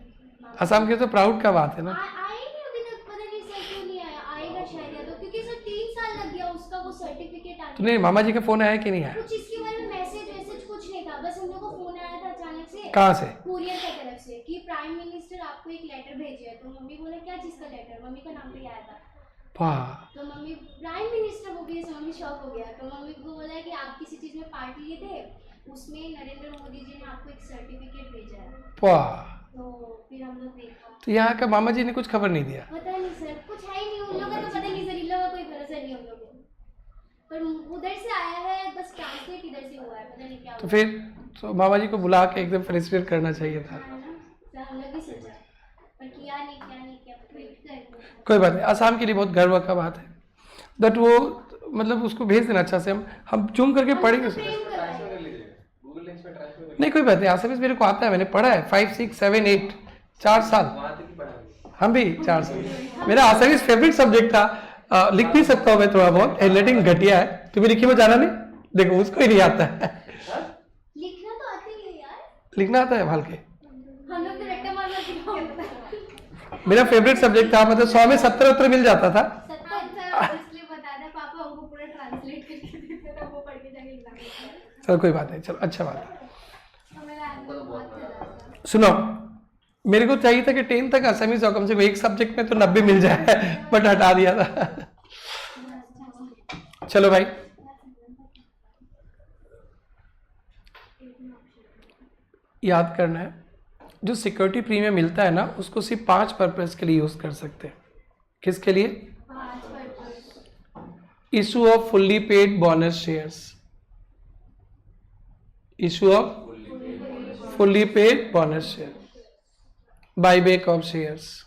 आसाम के तो प्राउड का बात है ना। आए नहीं अभी तक, पता नहीं सर क्यों नहीं आया, आएगा शायद, या तो क्योंकि सर 3 साल लग गया उसका वो सर्टिफिकेट आने। तो नहीं, मामा जी का फोन आया कि नहीं आया? कुछ इसके बारे में मैसेज कुछ नहीं था, बस हम लोग को फोन आया था अचानक से। कहाँ से? कुरियर की तरफ से, कि प्राइम मिनिस्टर आपको एक लेटर भेजे है। तो मम्मी बोले क्या चीज का लेटर, मम्मी का नाम पे आया था। वाह, तो मम्मी प्राइम मिनिस्टर हो गई, मम्मी शॉक हो गया। तो मम्मी को बोला कि आप किसी चीज में पार्ट लिए थे, उसमें नरेंद्र मोदी जी ने आपको एक सर्टिफिकेट भेजा है। वाह। तो फिर हम लोग देखा, तो यहाँ का मामा जी ने कुछ खबर नहीं दिया? पता नहीं सर, कुछ है ही नहीं उन लोगों का, तो पता नहीं सर, इन लोगों का कोई भरोसा नहीं हम लोगों को। पर उधर से आया है, बस ट्रांसलेट इधर से हुआ है, पता नहीं क्या तो हुआ। फिर तो मामा जी को बुला के एकदम फेलिसिटेट करना चाहिए था। हाँ ना, सर हम लोग भी सोचा, पर किया नहीं किया, कोई बात नहीं, आसाम के लिए बहुत गर्व का बात है। बट वो मतलब उसको भेज देना अच्छा से, हम जूम करके पढ़ेंगे उसको। नहीं कोई बात नहीं, आसामीज मेरे को आता है, मैंने पढ़ा है 5, 6, 7, 8 4 साल वहाँ तक ही पढ़ा है। हम भी 4 साल। मेरा आसामी फेवरेट सब्जेक्ट था। लिख भी सकता हूँ मैं थोड़ा बहुत, हैंडराइटिंग घटिया है। तुम्हें लिखी में जाना नहीं, देखो उसको ही नहीं आता है। लिखना तो आता ही है यार, लिखना आता है हल्के। हम लोग तो रट्टा मार मार के लिखते हैं। मेरा फेवरेट सब्जेक्ट था, मतलब 100 में 70 उत्तर मिल जाता था। इसलिए बता दे पापा हमको पूरा ट्रांसलेट करके देते थे, वो पढ़ के जाके एग्जाम देते थे। चलो कोई बात नहीं, चलो अच्छा बात है। तो मेरा आदमी बहुत चला था। सुनो, मेरे को चाहिए था कि 10 तक असमी से कम से कम एक सब्जेक्ट में तो 90 मिल जाए, बट हटा दिया था। चलो भाई, याद करना है, जो सिक्योरिटी प्रीमियम मिलता है ना, उसको सिर्फ 5 पर्पस के लिए यूज कर सकते हैं। किसके लिए? Issue off fully paid bonus shares, issue off fully paid bonus share, buyback of shares,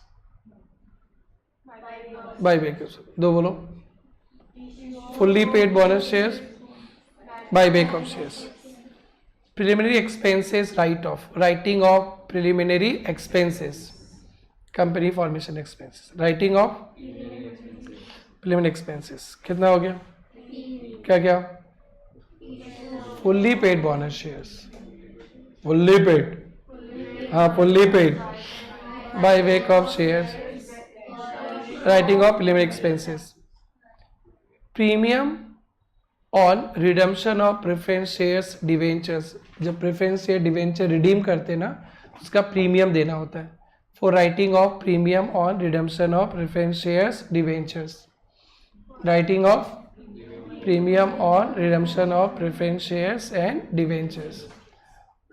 buyback दो बोलो, fully paid bonus shares, buyback of shares, preliminary expenses write off, writing off preliminary expenses, company formation expenses, writing off preliminary expenses। कितना हो गया? क्या क्या? fully paid bonus shares, fully paid, हाँ fully paid, buyback of shares, writing off preliminary expenses, premium on redemption of preference shares debentures, जब preference share debenture redeem करते ना, उसका प्रीमियम देना होता है। For writing off premium on redemption of preference shares debentures, writing off premium on redemption of preference shares and debentures.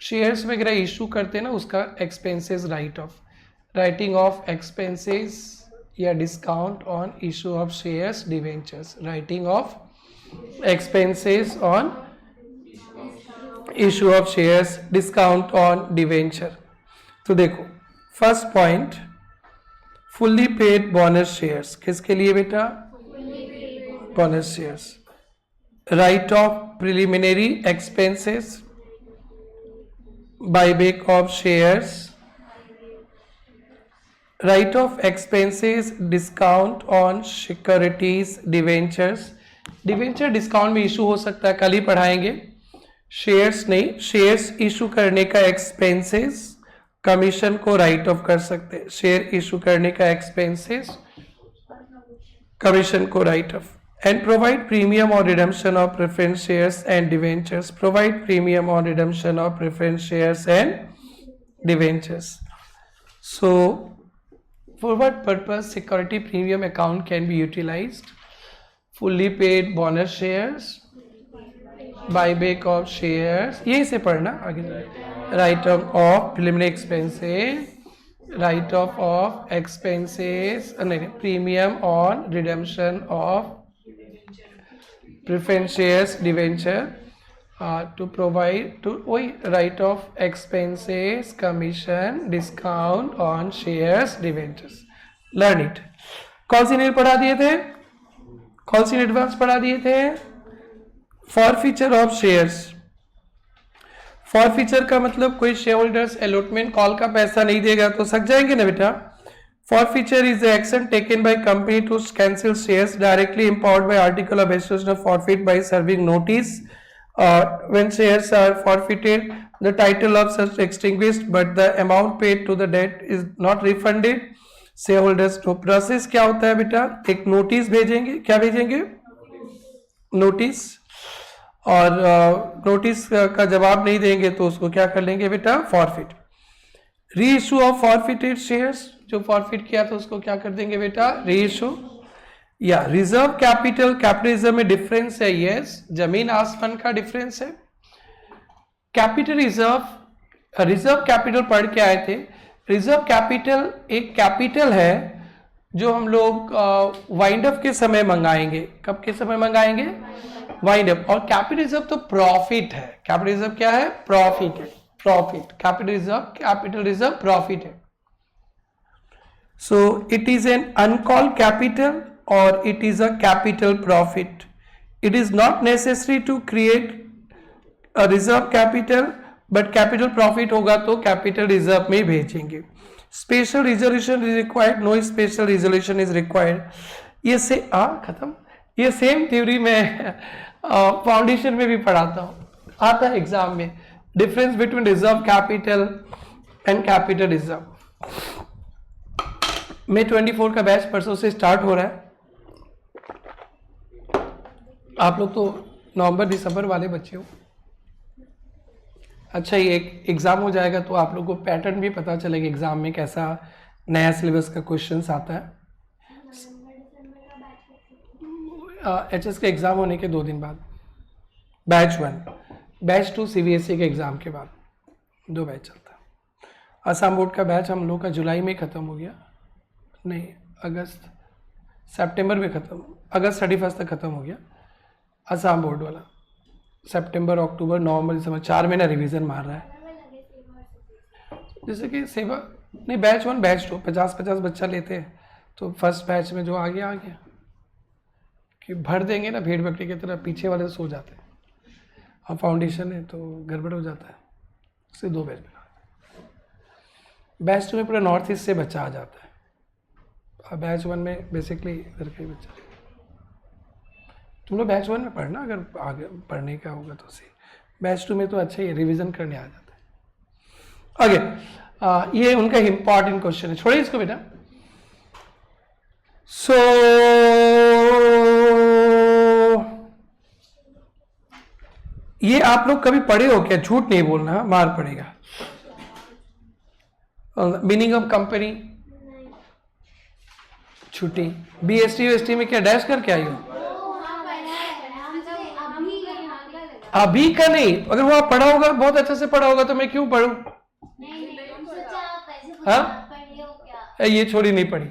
Shares वगैरह issue करते ना, उसका expenses write off, writing off expenses या discount on issue of shares debentures, writing off expenses on issue of shares, discount on debenture। तो देखो, first point fully paid bonus shares, किसके लिए बेटा? Bonus shares, right of preliminary expenses, buyback of shares, right of expenses, discount on securities debentures. Debenture discount में issue हो सकता है, कल ही पढ़ाएंगे। शेयर्स नहीं, शेयर्स इशू करने का एक्सपेंसेस, कमीशन को राइट ऑफ कर सकते हैं। शेयर इशू करने का एक्सपेंसेस, कमीशन को write off. And provide premium और redemption of preference shares and debentures, provide premium और redemption of preference shares and debentures. So for what purpose security premium account can be utilised? fully paid bonus shares, buyback of shares, यही से पढ़ना आगे, write off of preliminary expenses, write off of expenses, नहीं, premium on redemption of preference shares debenture, to provide to वही write off expenses, commission, discount on shares debentures। learn it। कौन सी need पढ़ा दिए थे? कौन सी एडवांस पढ़ा दिए थे? Forfeiture of shares. फॉरफीचर का मतलब कोई शेयर होल्डर्स अलॉटमेंट कॉल का पैसा नहीं देगा तो सक जाएंगे ना बेटा। Forfeiture is the action taken by company to cancel shares directly empowered by article of association of forfeit by serving notice when shares are forfeited the title of such extinguished but the amount paid to the date is not refunded. Share holders तो process क्या होता है बेटा? एक notice भेजेंगे, क्या भेजेंगे? Notice, और नोटिस का जवाब नहीं देंगे तो उसको क्या कर लेंगे बेटा? फॉरफिट। री इशू ऑफ फॉरफिटेड शेयर्स, जो फॉरफिट किया था उसको क्या कर देंगे बेटा? री इशू। या रिजर्व कैपिटल, कैपिटलिज्म में डिफरेंस है, यस, जमीन आसमान का डिफरेंस है। कैपिटल रिजर्व, रिजर्व कैपिटल पढ़ के आए थे। रिजर्व कैपिटल एक कैपिटल है जो हम लोग वाइंड अप के समय मंगाएंगे। कब के समय मंगाएंगे? Wind up. और कैपिटल रिजर्व तो प्रॉफिट है। कैपिटल रिजर्व क्या है? प्रॉफिट है। प्रॉफिट, कैपिटल रिजर्व प्रॉफिट है। So it is an uncalled capital और it is a capital profit. It is not necessary to create a reserve capital, but capital profit होगा तो capital reserve में भेजेंगे। Special resolution is required, no special resolution is required. ये से खत्म। ये same theory मैं फाउंडेशन में भी पढ़ाता हूँ, आता है एग्जाम में। Difference between reserve capital and capital reserve. May 24 का बैच परसों से स्टार्ट हो रहा है। आप लोग तो नवंबर दिसंबर वाले बच्चे हो। अच्छा, ये एक एग्जाम हो जाएगा तो आप लोग को पैटर्न भी पता चलेगा एग्जाम में कैसा नया सिलेबस का क्वेश्चंस आता है। एचएस का एग्जाम होने के 2 दिन बाद बैच 1, बैच 2 सीबीएसई के एग्जाम के बाद 2 बैच चलता है। असम बोर्ड का बैच हम लोग का जुलाई में ख़त्म हो गया, नहीं अगस्त सितंबर में ख़त्म, अगस्त 31 तक ख़त्म हो गया। असम बोर्ड वाला सितंबर अक्टूबर नवंबर दिसंबर 4 महीना रिवीजन मार रहा है। जैसे कि सेवा नहीं, बैच 1 बैच 2 50-50 बच्चा लेते हैं, तो फर्स्ट बैच में जो आ गया कि भर देंगे ना भेड़ बकरी की तरह, पीछे वाले सो जाते हैं। और फाउंडेशन है तो गड़बड़ हो जाता है, उससे 2 बैच बना। बैच 2 में पूरा नॉर्थ ईस्ट से बच्चा आ जाता है, और बैच 1 में बेसिकली इधर के बच्चा। तुम लोग बैच 1 में पढ़ना, अगर आगे पढ़ने का होगा तो सही। बैच 2 में तो अच्छा ही रिवीजन करने आ जाता है। आगे ये उनका इंपॉर्टेंट क्वेश्चन है, छोड़िए इसको बेटा। सो ये आप लोग कभी पढ़े हो क्या? झूठ नहीं बोलना, मार पड़ेगा। मीनिंग ऑफ कंपनी छुट्टी। बीएसटी यूएसटी में क्या डैश करके आई हो? अभी का नहीं, अगर वो आप पढ़ा होगा बहुत अच्छे से पढ़ा होगा तो मैं क्यों पढ़ूं? हाँ, ये छोड़ी नहीं पढ़ी।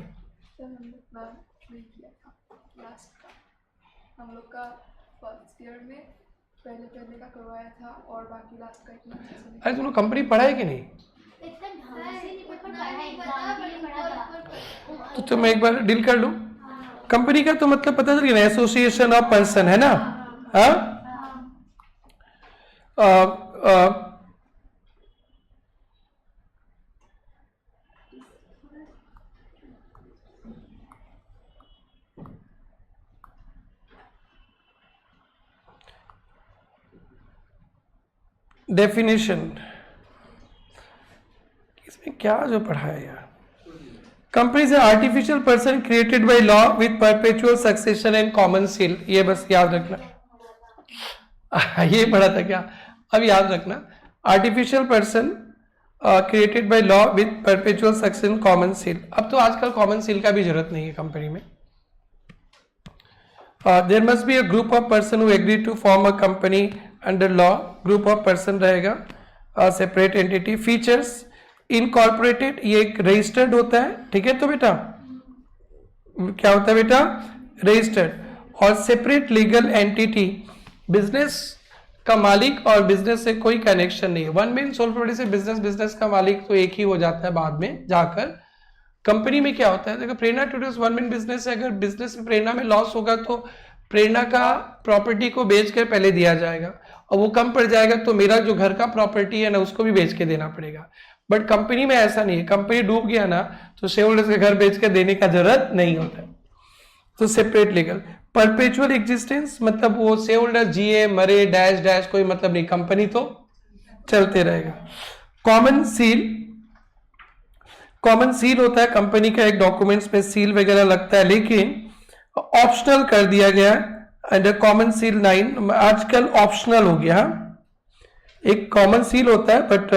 हम लोग का फर्स्ट ईयर में पहले का करवाया था और बाकी लास्ट का इतना। अरे तुम लोग कंपनी पढ़ा है कि नहीं? तो तुम एक बार डील कर लो। कंपनी का तो मतलब पता चल गया ना, एसोसिएशन ऑफ पर्सन है ना। हाँ, डेफिनेशन इसमें क्या जो पढ़ा है यार। कंपनी से artificial person created by law with perpetual succession and common seal. ये बस याद रखना। ये पढ़ा था क्या? अब याद रखना, artificial person created by law with perpetual succession common seal. अब तो आजकल कॉमन सील का भी जरूरत नहीं है कंपनी में। There must be a group of person who agree to form a company under law. Group of person रहेगा, सेपरेट एंटिटी। फीचर्स इनकॉर्पोरेटेड, ये एक रजिस्टर्ड होता है, ठीक है। तो बेटा क्या होता है बेटा? रजिस्टर्ड। और सेपरेट लीगल एंटिटी, बिजनेस का मालिक और बिजनेस से कोई कनेक्शन नहीं है। वन मैन सोल प्रोपर्टी से बिजनेस का मालिक तो एक ही हो जाता है बाद में जाकर। कंपनी में क्या होता है, देखो प्रेरणा ट्यूटर्स वन मैन बिजनेस है। अगर बिजनेस में प्रेरणा में लॉस होगा तो प्रेरणा का प्रॉपर्टी को बेच कर पहले दिया जाएगा, और वो कम पड़ जाएगा तो मेरा जो घर का प्रॉपर्टी है ना उसको भी बेच के देना पड़ेगा। बट कंपनी में ऐसा नहीं है, कंपनी डूब गया ना तो शेयर होल्डर्स के घर बेच के देने का जरूरत नहीं होता है। तो सेपरेट लीगल। परपेचुअल एग्जिस्टेंस मतलब वो शेयर होल्डर जिए मरे डैश डैश कोई मतलब नहीं, कंपनी तो चलते रहेगा। कॉमन सील, कॉमन सील होता है कंपनी का, एक डॉक्यूमेंट्स में सील वगैरह लगता है, लेकिन ऑप्शनल कर दिया गया अंडर कॉमन सील 9। आजकल ऑप्शनल हो गया। एक कॉमन सील होता है बट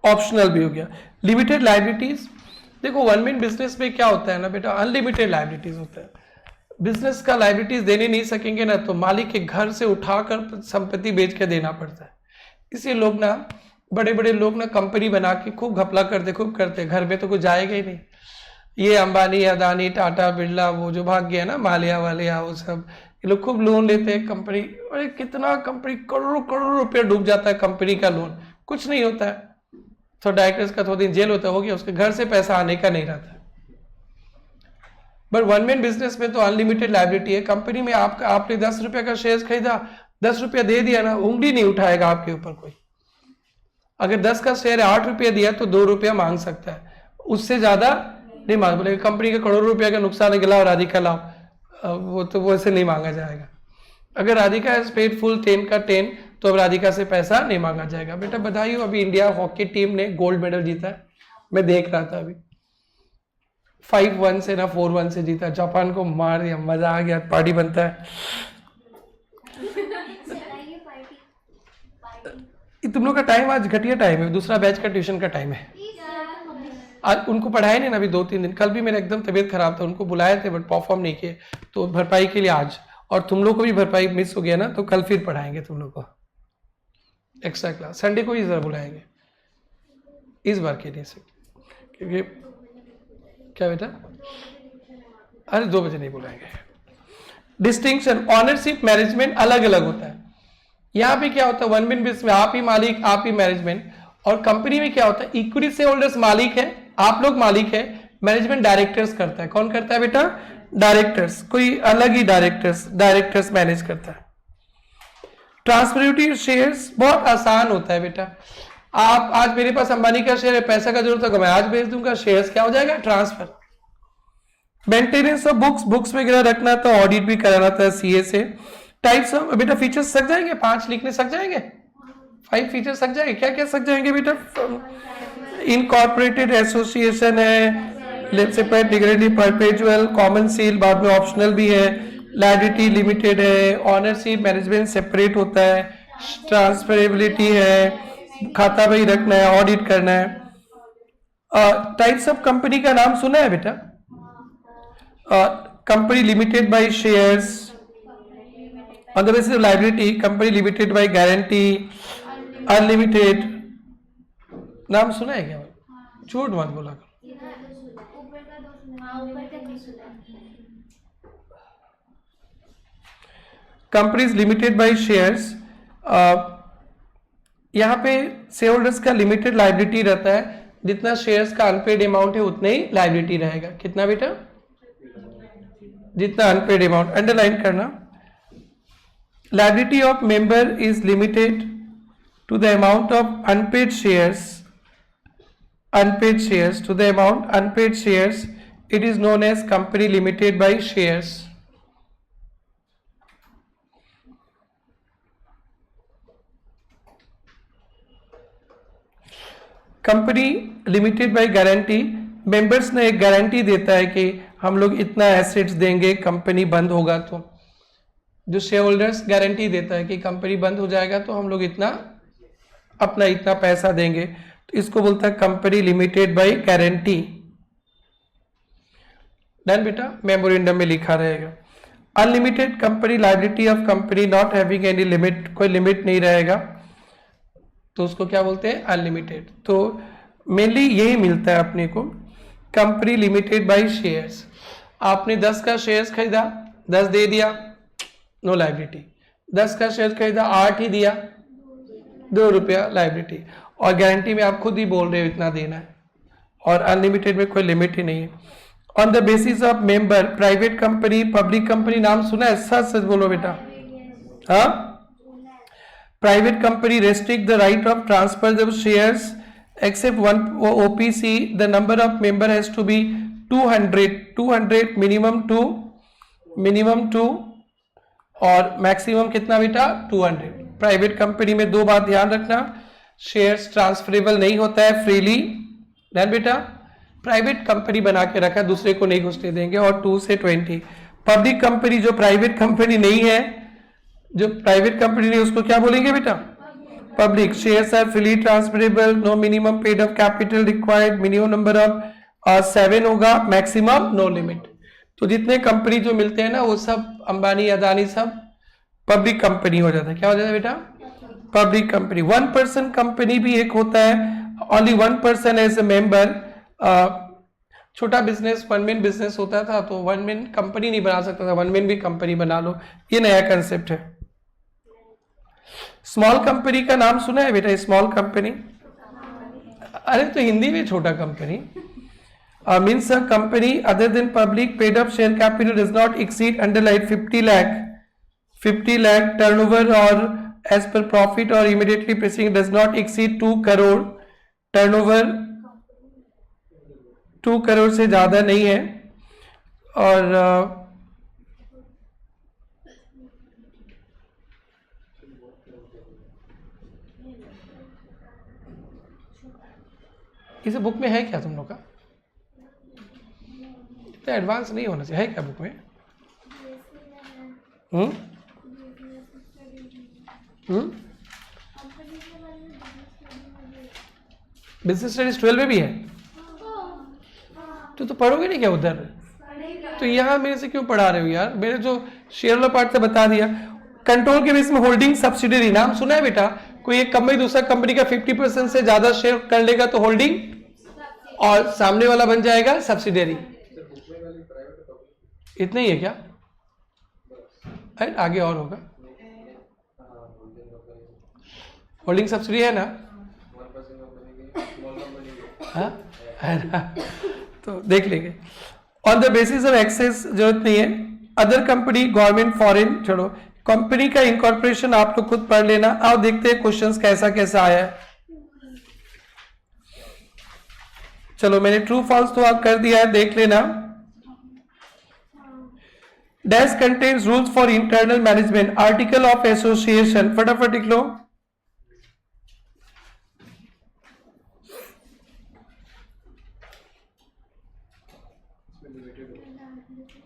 ऑप्शनल भी हो गया। लिमिटेड लायबिलिटीज, देखो वन मैन बिजनेस में क्या होता है ना बेटा, अनलिमिटेड लायबिलिटीज होता है। बिजनेस का लायबिलिटीज देने नहीं सकेंगे ना तो मालिक के घर से उठाकर संपत्ति बेच के देना पड़ता है। इसलिए लोग ना, बड़े बड़े लोग ना कंपनी बना के खूब घपला करते, खूब करते, घर में तो कुछ जाएगा ही नहीं। ये अंबानी अदानी टाटा बिरला वो जो भाग गया ना, मालिया वालिया वो सब, ये लोग खूब लोन लेते हैं कंपनी। अरे कितना कंपनी करोड़ों करोड़ों रुपया डूब जाता है कंपनी का लोन, कुछ नहीं होता है। तो डायरेक्टर्स का थोड़ा दिन जेल होता हो गया, उसके घर से पैसा आने का नहीं रहता। बट वन मैन बिजनेस में तो अनलिमिटेड लायबिलिटी है। कंपनी में आपने 10 रुपये का शेयर खरीदा, 10 रुपया दे दिया ना, उंगली नहीं उठाएगा आपके ऊपर कोई। अगर 10 का शेयर 8 रुपया दिया तो 2 रुपया मांग सकता है, उससे ज्यादा नहीं मांग। बोले कंपनी का करोड़ों रुपया का नुकसान निकला और राधिका लाओ, वो तो वो ऐसे नहीं मांगा जाएगा। अगर राधिका हैज पेड फुल 10 का 10 तो अब राधिका से पैसा नहीं मांगा जाएगा। बेटा बधाई हो, अभी इंडिया हॉकी टीम ने गोल्ड मेडल जीता है, मैं देख रहा था अभी 5-1 से ना 4-1 से जीता, जापान को मार दिया, मजा आ गया, पार्टी बनता है। तुम लोग का टाइम आज घटिया टाइम है, दूसरा बैच का ट्यूशन का टाइम है। आज उनको पढ़ाया नहीं ना अभी 2-3 दिन, कल भी मेरा एकदम तबीयत खराब था, उनको बुलाए थे बट परफॉर्म नहीं किए, तो भरपाई के लिए आज, और तुम लोग को भी भरपाई मिस हो गया ना, तो कल फिर पढ़ाएंगे तुम लोग को एक्स्ट्रा क्लास, संडे को ही जरा बुलाएंगे इस बार के लिए से, क्योंकि क्या बेटा, अरे 2 बजे नहीं बुलाएंगे। डिस्टिंक्शन, ऑनरशिप मैनेजमेंट अलग अलग होता है। यहाँ पे क्या होता है, वन मैन बिजनेस में आप ही मालिक, आप ही मैनेजमेंट, और कंपनी में क्या होता है, इक्विटी शेयर होल्डर्स मालिक है, आप लोग मालिक है, मैनेजमेंट डायरेक्टर्स करता है। कौन करता है बेटा, डायरेक्टर्स, कोई अलग ही डायरेक्टर्स मैनेज करता है। ट्रांसफरेबिलिटी शेयर्स बहुत आसान होता है बेटा, आप आज मेरे पास अंबानी का शेयर है, पैसा का जरूरत होगा, मैं आज भेज दूंगा, शेयर्स क्या हो जाएगा, ट्रांसफर। मेंटेनेंस ऑफ बुक्स वगैरह रखना था, ऑडिट भी कराना था सीए से। टाइप्स ऑफ बेटा फीचर्स सक जाएंगे, 5 लिखने सक जाएंगे, 5 फीचर्स सक जाएंगे, क्या क्या सक जाएंगे बेटा, इनकॉर्पोरेटेड एसोसिएशन है, सेपरेट डिग्रेडिव परपेचुअल, कॉमन सील बाद में ऑप्शनल भी है, लायबिलिटी लिमिटेड है, ऑनरशिप मैनेजमेंट सेपरेट होता है, ट्रांसफरेबिलिटी है, खाता भाई रखना है, ऑडिट करना है। टाइप्स ऑफ कंपनी का नाम सुना है बेटा, company limited by shares, on the basis of liability, company limited by guarantee, unlimited, नाम सुना है क्या, झूठ मत बोला करो। कंपनीज लिमिटेड बाय शेयर्स, यहाँ पे शेयर होल्डर्स का लिमिटेड लाइबिलिटी रहता है, जितना शेयर्स का अनपेड अमाउंट है उतना ही लाइबिलिटी रहेगा। कितना बेटा, जितना अनपेड अमाउंट, अंडरलाइन करना। Liability of member is limited to the amount of unpaid shares. To the amount unpaid shares, it is known as company limited by shares. Company limited by guarantee, members ने एक guarantee देता है कि हम लोग इतना assets देंगे, company बंद होगा तो, जो शेयर होल्डर्स गारंटी देता है कि कंपनी बंद हो जाएगा तो हम लोग इतना अपना इतना पैसा देंगे, तो इसको बोलता है company limited by guarantee. Done बेटा, मेमोरेंडम में लिखा रहेगा। Unlimited company liability of company not having any limit, कोई लिमिट नहीं रहेगा, तो उसको क्या बोलते हैं, अनलिमिटेड। तो मेनली यही मिलता है अपने को, कंपनी लिमिटेड बाय शेयर्स। आपने 10 का शेयर्स खरीदा, 10 दे दिया, नो लाइबिलिटी। 10 का शेयर खरीदा, 8 ही दिया, 2 रुपया लाइबिलिटी, और गारंटी में आप खुद ही बोल रहे हो इतना देना है, और अनलिमिटेड में कोई लिमिट ही नहीं है। On the basis of member, private company, public company नाम सुना है, सच सच बोलो बेटा, हाँ। Private company restrict the right of transfer of shares except one OPC, the number of member has to be 200 minimum two, और मैक्सिमम कितना बेटा, 200। प्राइवेट कंपनी में 2 बात ध्यान रखना, शेयर्स ट्रांसफरेबल नहीं होता है फ्रीली, ध्यान बेटा, प्राइवेट कंपनी बना के रखा, दूसरे को नहीं घुसने देंगे, और 2 से 20। पब्लिक कंपनी जो प्राइवेट कंपनी नहीं है, जो प्राइवेट कंपनी नहीं, उसको क्या बोलेंगे बेटा, public. Shares are freely transferable, no minimum paid of capital required, minimum number of 7 होगा, मैक्सिमम नो लिमिट। तो जितने कंपनी जो मिलते हैं ना, वो सब अंबानी अदानी सब पब्लिक कंपनी हो जाता है। क्या हो जाता है बेटा, पब्लिक कंपनी। 1 पर्सन कंपनी भी एक होता है, only 1 person as a member. छोटा बिजनेस 1 मैन बिजनेस होता था, तो 1 मैन कंपनी नहीं बना सकता था, 1 मैन भी कंपनी बना लो, ये नया कंसेप्ट है। स्मॉल कंपनी का नाम सुना है बेटा, स्मॉल कंपनी, अरे तो हिंदी में छोटा company means a company other than public paid up share capital does not exceed under like 50 lakh turnover or as per profit और immediately preceding does not exceed 2 crore, turnover 2 crore से ज्यादा नहीं है, और इस बुक में है क्या तुम लोग का? इतना एडवांस नहीं होना चाहिए, है क्या बुक में? बिजनेस स्टडीज 12 में भी है? तो पढ़ोगे नहीं क्या उधर? तो यहाँ मेरे से क्यों पढ़ा रहे हो यार? मेरे जो शेयर वाला पार्ट से बता दिया। कंट्रोल के बेस में होल्डिंग सब्सिडरी, नाम सुना है बेटा? कोई एक कंपनी दूसरा कंपनी का 50% से ज्यादा शेयर कर लेगा तो होल्डिंग, और सामने वाला बन जाएगा सब्सिडरी। इतना ही है क्या? है आगे और होगा? होल्डिंग सब्सिडी है ना? हाँ है ना? तो देख लेंगे। On the basis of access जरूरत नहीं है। अदर कंपनी, गवर्नमेंट, फॉरेन छोड़ो, कंपनी का इनकॉर्पोरेशन आप लोग खुद पढ़ लेना। आओ देखते हैं क्वेश्चंस कैसा कैसा आया है। चलो मैंने ट्रू फॉल्स तो आप कर दिया है, देख लेना। Dash contents rules for internal management, article of association, फटाफट लिख लो।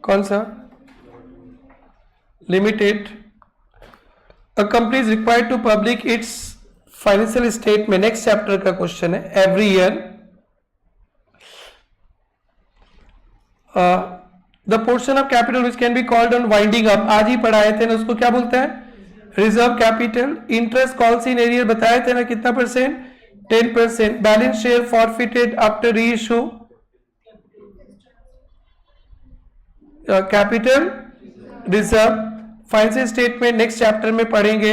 कौन सा? Limited. A company is required to public its financial statement, next chapter का क्वेश्चन है, every year. The portion of capital which can be called on winding up, आज ही पढ़ाए थे ना, उसको क्या बोलते हैं? Reserve capital. Interest calls in arrear बताए थे ना, कितना percent? 10%। Balance share forfeited after री issue, capital reserve. Financial statement next chapter में पढ़ेंगे,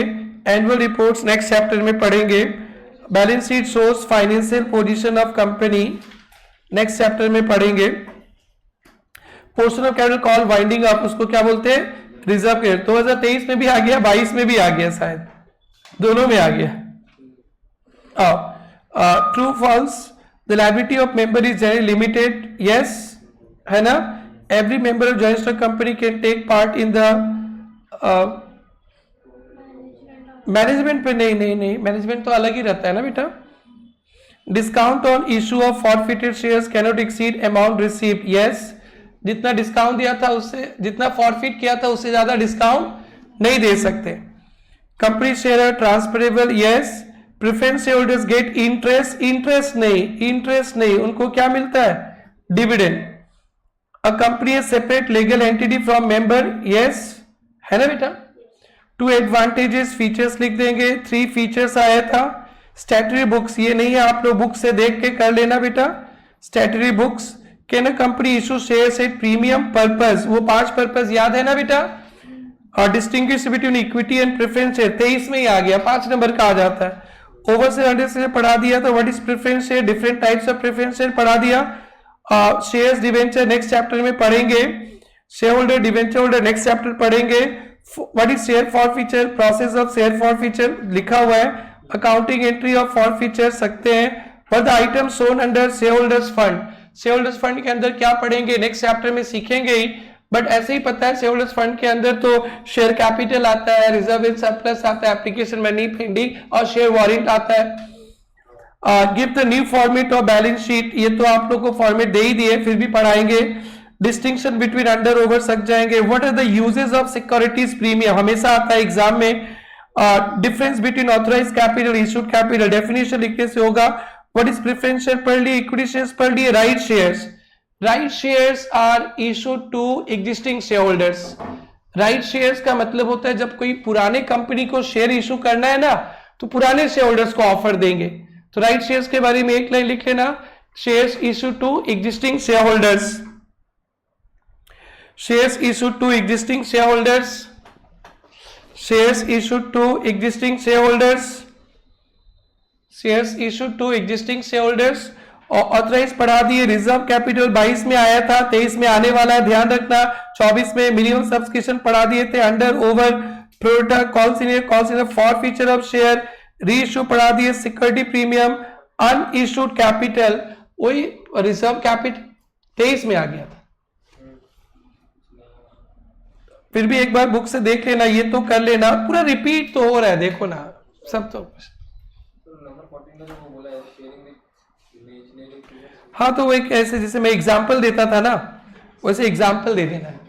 एनुअल रिपोर्ट्स नेक्स्ट चैप्टर में पढ़ेंगे, balance sheet shows financial position of company next chapter में पढ़ेंगे। Portion of capital call winding up, उसको क्या बोलते हैं? Reserve capital. 2023 में भी आ गया, 22 में भी आ गया, शायद दोनों में आ गया। True false, the liability of member is generally limited, yes है ना? Every member of joint stock company can take part in the management पे नहीं, मैनेजमेंट तो अलग ही रहता है ना बेटा। Discount on issue of forfeited shares cannot exceed amount received, yes. जितना डिस्काउंट दिया था उससे, जितना फॉरफिट किया था उससे ज्यादा डिस्काउंट नहीं दे सकते। Company share transferable, yes. Preference share holders get interest, interest नहीं, उनको क्या मिलता है? Dividend. A company is separate legal entity from member, yes है ना बेटा? 2 advantages, features लिख देंगे। 3 features आया था। Statutory books, ये नहीं है, आप लोग बुक से देख के कर लेना बेटा। Statutory books, can a company issue shares at premium purpose, वो 5 पर्पस याद है ना बेटा? और distinguish between equity and preference share 23 में ही आ गया, 5 नंबर का आ जाता है। ओवर से 100 से पढ़ा दिया था। What is preference share, different types of preference share पढ़ा दिया। शेयर्स डिवेंचर नेक्स्ट चैप्टर में पढ़ेंगे। Share holder, debenture holder next chapter पढ़ेंगे। What is share forfeiture, process of share forfeiture लिखा हुआ है। अकाउंटिंग एंट्री ऑफ फॉरफीचर सकते हैं। What the item shown under share holders fund, share holders fund के अंदर क्या पढ़ेंगे नेक्स्ट चैप्टर में सीखेंगे ही, बट ऐसे ही पता है शेयर होल्डर्स फंड के अंदर तो शेयर कैपिटल आता है, रिजर्व एंड सरप्लस आता है, एप्लीकेशन मनी पेंडिंग और शेयर वारंट आता है। Give the new format of balance sheet, ये तो आप लोग को फॉर्मेट दे ही दिए, फिर भी पढ़ाएंगे। डिस्टिंक्शन बिटवीन अंडर ओवर सक जाएंगे। What are the uses of securities premium, हमेशा आता है एग्जाम में। Difference between authorised capital, issued capital, definition लिखने से होगा। व्हाट इज प्रेफरेंस शेयर पढ़ लिए, इक्विटी शेयर्स पढ़ लिए। Right shares, right shares are issued to existing share holders. Right shares का मतलब होता है जब कोई पुराने कंपनी को शेयर इशू करना है ना, तो पुराने शेयर होल्डर्स को ऑफर देंगे। तो राइट शेयर्स के बारे में एक लाइन लिख लेना, shares issue to existing share holders, shares issue to existing share holders, shares issue to existing share holders, shares issue to existing share holders. और ऑथराइज पढ़ा दिए। रिजर्व कैपिटल 22 में आया था, 23 में आने वाला है, ध्यान रखना। 24 में मिनिमम सब्सक्रिप्शन पढ़ा दिए थे, under over product call senior for feature of share, री इशू पढ़ा दिए, सिक्योरिटी प्रीमियम, अन इशूड कैपिटल, वही रिजर्व कैपिटल 23 में आ गया था। फिर भी एक बार बुक से देख लेना, ये तो कर लेना, पूरा रिपीट तो हो रहा है, देखो ना सब तो। नंबर 14 में जो वो बोला है शेयरिंग विद इमेजिनरी, हाँ तो वो एक ऐसे जैसे मैं एग्जाम्पल देता था ना, वैसे एग्जाम्पल दे देना है।